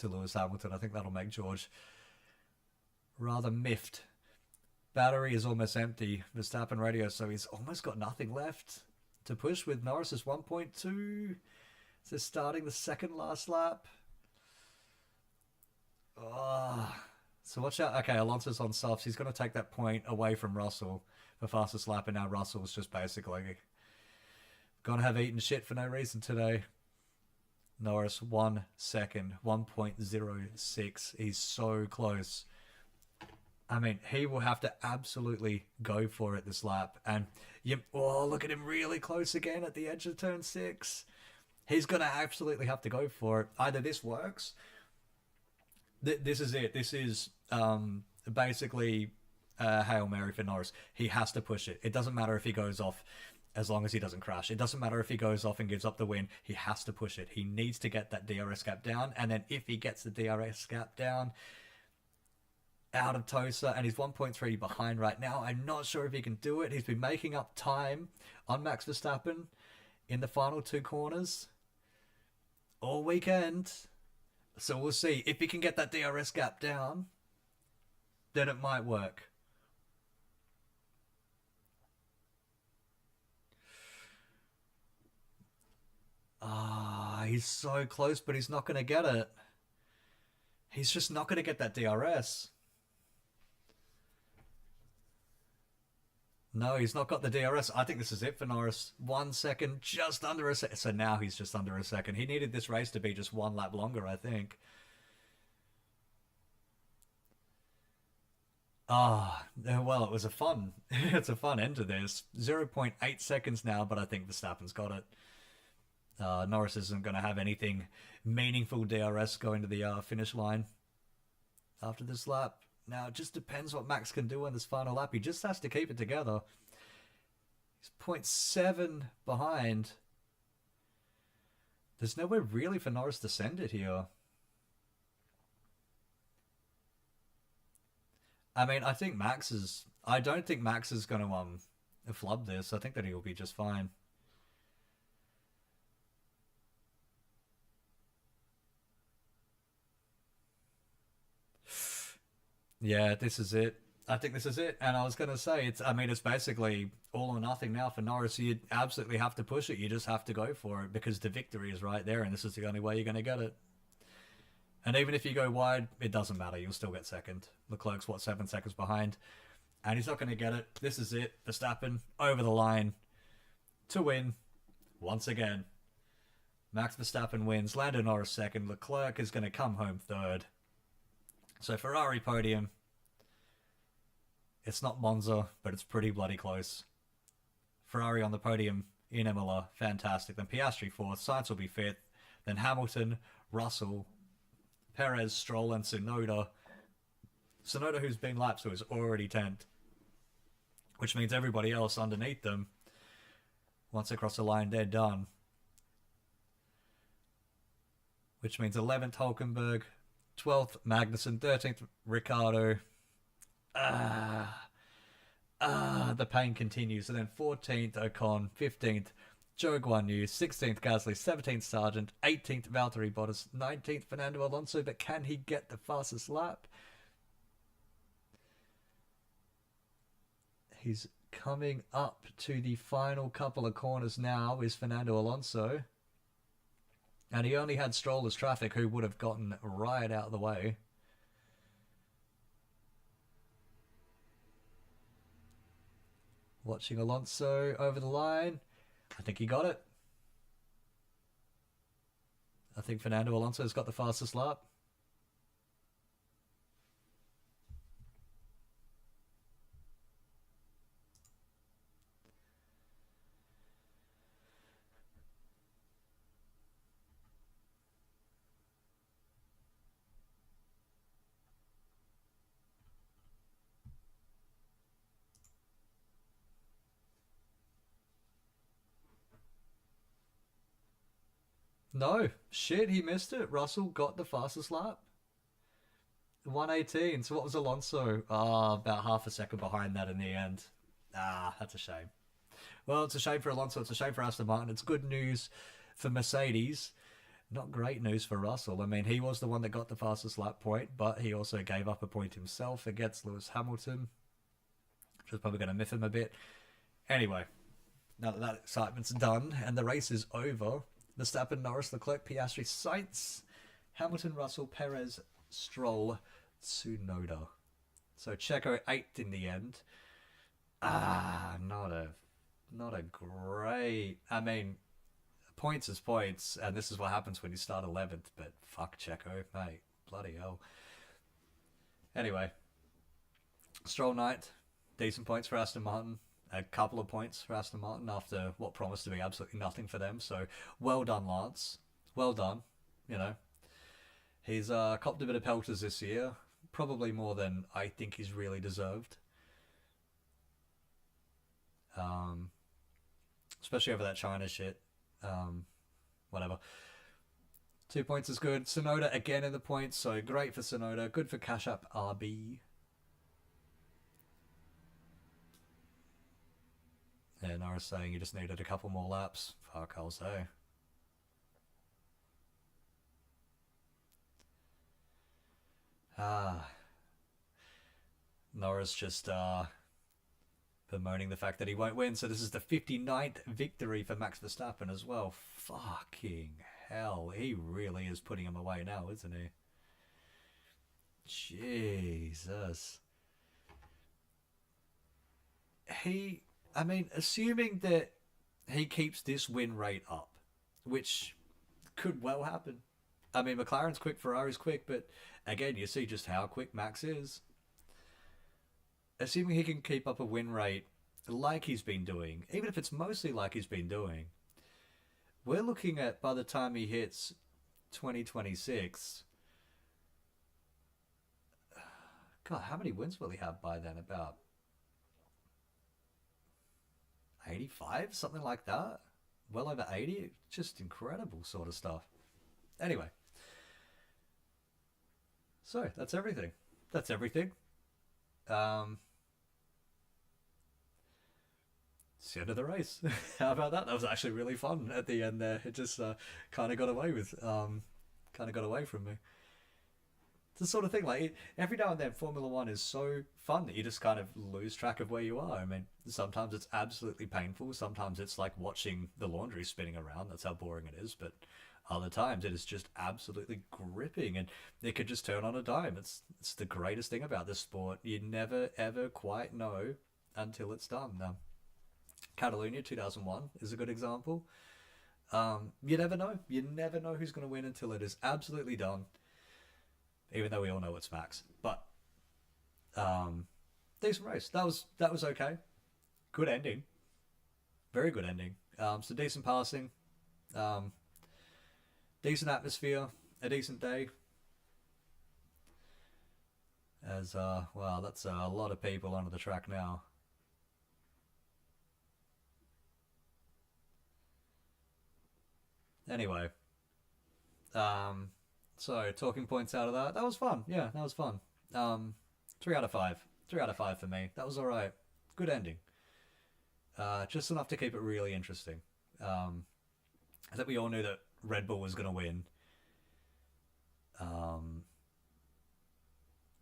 Lewis Hamilton. I think that'll make George rather miffed. Battery is almost empty. Verstappen radio, so he's almost got nothing left to push with. Norris is 1.2. So starting the second last lap. Oh. So watch out. Okay, Alonso's on softs. He's going to take that point away from Russell for fastest lap, and now Russell's just basically going to have eaten shit for no reason today. Norris 1 second, 1.06. He's so close. I mean, he will have to absolutely go for it this lap. And oh, look at him really close again at the edge of turn 6. He's going to absolutely have to go for it. Either this works. This is it. This is basically Hail Mary for Norris. He has to push it. It doesn't matter if he goes off as long as he doesn't crash. It doesn't matter if he goes off and gives up the win. He has to push it. He needs to get that DRS gap down. And then if he gets the DRS gap down out of Tosa, and he's 1.3 behind right now, I'm not sure if he can do it. He's been making up time on Max Verstappen in the final two corners all weekend. So we'll see. If he can get that DRS gap down, then it might work. He's so close, but he's not going to get it. He's just not going to get that DRS. No, he's not got the DRS. I think this is it for Norris. 1 second, just under a second. So now he's just under a second. He needed this race to be just one lap longer, I think. Well, it was a fun... it's a fun end to this. 0.8 seconds now, but I think Verstappen's got it. Norris isn't going to have anything meaningful DRS going to the finish line after this lap. Now, it just depends what Max can do on this final lap. He just has to keep it together. He's 0.7 behind. There's nowhere really for Norris to send it here. I mean, I think Max is. I don't think Max is going to flub this. I think that he'll be just fine. Yeah, this is it. I think this is it. And I was going to say, it's. I mean, it's basically all or nothing now for Norris. You absolutely have to push it. You just have to go for it because the victory is right there, and this is the only way you're going to get it. And even if you go wide, it doesn't matter. You'll still get second. Leclerc's what, 7 seconds behind, and he's not going to get it. This is it. Verstappen over the line to win once again. Max Verstappen wins. Lando Norris second. Leclerc is going to come home third. So Ferrari podium. It's not Monza, but it's pretty bloody close. Ferrari on the podium in Imola, fantastic. Then Piastri fourth, Sainz will be fifth. Then Hamilton, Russell, Perez, Stroll, and Tsunoda. Tsunoda, who's been lapped, so is already 10th, which means everybody else underneath them, once they cross the line, they're done. Which means 11th Hulkenberg, 12th Magnussen, 13th Ricciardo. The pain continues. And then 14th Ocon, 15th Zhou Guanyu, 16th Gasly, 17th Sargent, 18th Valtteri Bottas, 19th Fernando Alonso. But can he get the fastest lap? He's coming up to the final couple of corners now, is Fernando Alonso. And he only had Stroll as traffic, who would have gotten right out of the way. Watching Alonso over the line. I think he got it. I think Fernando Alonso's got the fastest lap. No, shit, he missed it. Russell got the fastest lap. 118. So what was Alonso? About half a second behind that in the end. That's a shame. Well, it's a shame for Alonso. It's a shame for Aston Martin. It's good news for Mercedes. Not great news for Russell. I mean, he was the one that got the fastest lap point, but he also gave up a point himself against Lewis Hamilton, which was probably going to miff him a bit. Anyway, now that excitement's done and the race is over, Verstappen, Norris, Leclerc, Piastri, Sainz, Hamilton, Russell, Perez, Stroll, Tsunoda. So Checo 8th in the end. Not a great. I mean, points is points, and this is what happens when you start 11th. But fuck Checo, mate, bloody hell. Anyway, Stroll 9th, decent points for Aston Martin. A couple of points for Aston Martin after what promised to be absolutely nothing for them. So well done, Lance. Well done. You know, he's copped a bit of pelters this year, probably more than I think he's really deserved. Especially over that China shit. Whatever. 2 points is good. Tsunoda again in the points, so great for Tsunoda. Good for Cash App RB. Yeah, Norris saying he just needed a couple more laps. Fuck, I'll say. Norris just bemoaning the fact that he won't win. So this is the 59th victory for Max Verstappen as well. Fucking hell. He really is putting him away now, isn't he? Jesus. I mean, assuming that he keeps this win rate up, which could well happen. I mean, McLaren's quick, Ferrari's quick, but again, you see just how quick Max is. Assuming he can keep up a win rate like he's been doing, even if it's mostly like he's been doing, we're looking at, by the time he hits 2026, God, how many wins will he have by then? About 85, something like that. Well over 80. Just incredible sort of stuff. Anyway, so that's everything. Um, it's the end of the race. How about that? That was actually really fun at the end there. It just kind of got away with, kind of got away from me. It's the sort of thing like every now and then Formula One is so fun that you just kind of lose track of where you are. I mean, sometimes it's absolutely painful. Sometimes it's like watching the laundry spinning around. That's how boring it is. But other times it is just absolutely gripping, and it could just turn on a dime. It's the greatest thing about this sport. You never ever quite know until it's done. Catalonia 2001 is a good example. You never know. You never know who's going to win until it is absolutely done. Even though we all know it's Max, but um, decent race. That was okay. Good ending. Very good ending. So decent passing. Um, decent atmosphere. A decent day. As wow, that's a lot of people onto the track now. Anyway, um, so talking points out of that. That was fun. Yeah, that was fun. Um, 3 out of 5. 3 out of 5 for me. That was all right. Good ending. Just enough to keep it really interesting. Um, I think we all knew that Red Bull was going to win. Um,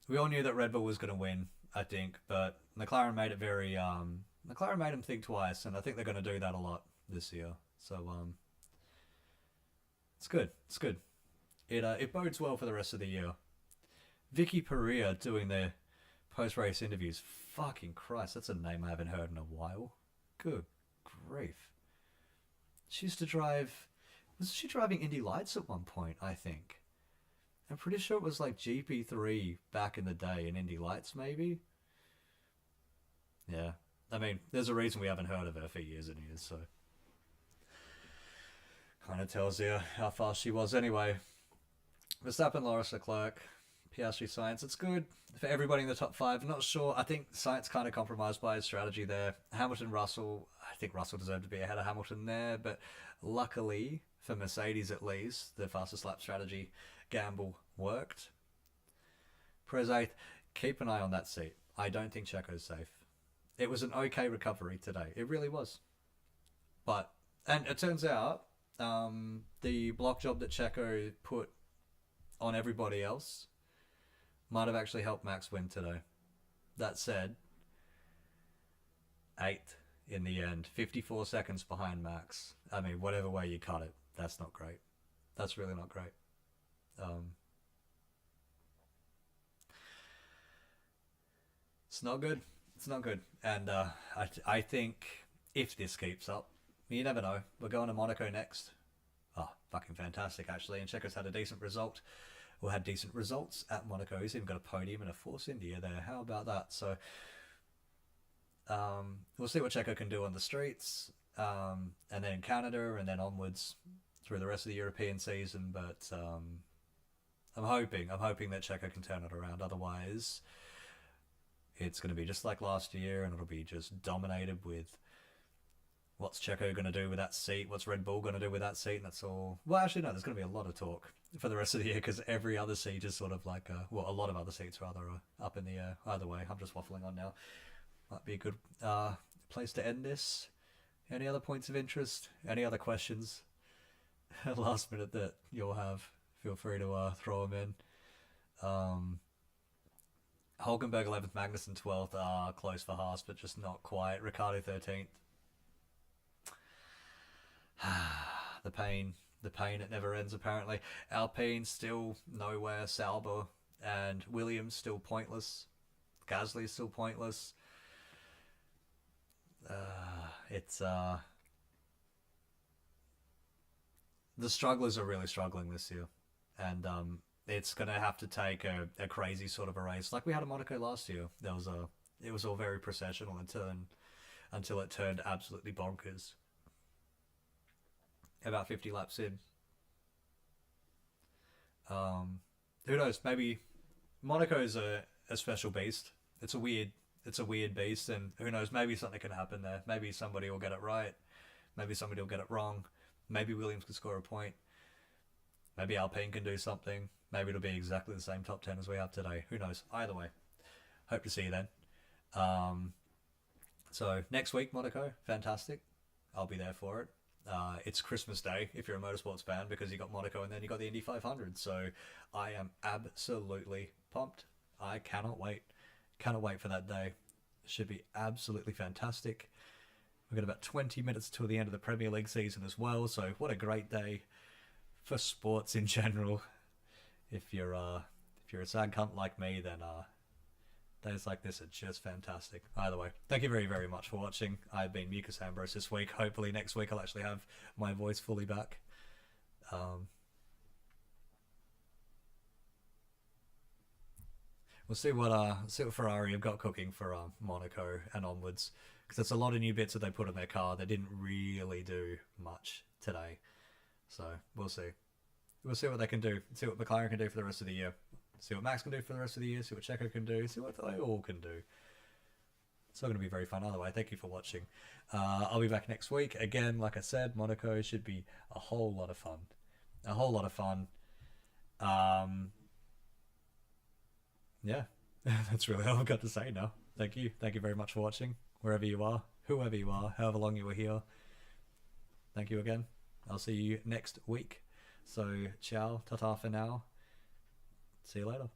we all knew that Red Bull was going to win, I think, but McLaren made it very. McLaren made them think twice, and I think they're going to do that a lot this year. So it's good. It's good. It bodes well for the rest of the year. Vicky Perea doing the post race interviews. Fucking Christ, that's a name I haven't heard in a while. Good grief. She used to drive. Was she driving Indy Lights at one point? I think. I'm pretty sure it was like GP3 back in the day in Indy Lights, maybe. Yeah. I mean, there's a reason we haven't heard of her for years and years, so kind of tells you how fast she was anyway. Verstappen, Loris Leclerc, Piastri, Science. It's good for everybody in the top five. I'm not sure. I think Science kind of compromised by his strategy there. Hamilton, Russell. I think Russell deserved to be ahead of Hamilton there, but luckily for Mercedes at least, the fastest lap strategy gamble worked. Perez eighth. Keep an eye on that seat. I don't think Checo's safe. It was an okay recovery today. It really was. But and it turns out the block job that Checo put on everybody else might have actually helped Max win today. That said, eighth in the end, 54 seconds behind Max. I mean, whatever way you cut it, that's not great. That's really not great. Um, it's not good. It's not good. And I think if this keeps up, you never know. We're going to Monaco next. Oh, fucking fantastic, actually. And Checo's had a decent result, or had decent results at Monaco. He's even got a podium and a Force India there. How about that? So we'll see what Checo can do on the streets, and then in Canada, and then onwards through the rest of the European season. But I'm hoping that Checo can turn it around. Otherwise, it's going to be just like last year, and it'll be just dominated with what's Checo going to do with that seat? What's Red Bull going to do with that seat? And that's all. Well, actually, no, there's going to be a lot of talk for the rest of the year because every other seat is sort of like, well, a lot of other seats rather are up in the air. Either way, I'm just waffling on now. Might be a good place to end this. Any other points of interest? Any other questions? Last minute that you'll have, feel free to throw them in. Hulkenberg 11th, Magnussen 12th are close for Haas, but just not quite. Ricardo 13th. the pain, it never ends apparently. Alpine still nowhere. Sauber and Williams still pointless. Gasly still pointless. It's the strugglers are really struggling this year, and it's gonna have to take a crazy sort of a race like we had at Monaco last year. It was all very processional until it turned absolutely bonkers. About 50 laps in. Um, who knows? Maybe Monaco's a special beast. It's a weird beast, and who knows? Maybe something can happen there. Maybe somebody will get it right. Maybe somebody will get it wrong. Maybe Williams can score a point. Maybe Alpine can do something. Maybe it'll be exactly the same top 10 as we have today. Who knows? Either way, hope to see you then. So next week, Monaco, fantastic. I'll be there for it. It's Christmas Day if you're a motorsports fan because you got Monaco and then you got the Indy 500. So I am absolutely pumped. I cannot wait. Cannot wait for that day. Should be absolutely fantastic. We've got about 20 minutes till the end of the Premier League season as well. So what a great day for sports in general. If you're a sad cunt like me, then days like this are just fantastic. Either way, thank you very, very much for watching. I've been Mucus Ambrose this week. Hopefully next week I'll actually have my voice fully back. We'll see what Ferrari have got cooking for Monaco and onwards, because there's a lot of new bits that they put in their car. They didn't really do much today, so we'll see. We'll see what they can do. See what McLaren can do for the rest of the year. See what Max can do for the rest of the year. See what Checo can do. See what they all can do. It's all going to be very fun. Either way, thank you for watching. I'll be back next week. Again, like I said, Monaco should be a whole lot of fun. A whole lot of fun. Yeah, that's really all I've got to say now. Thank you. Thank you very much for watching. Wherever you are, whoever you are, however long you were here. Thank you again. I'll see you next week. So, ciao, ta-ta for now. See you later.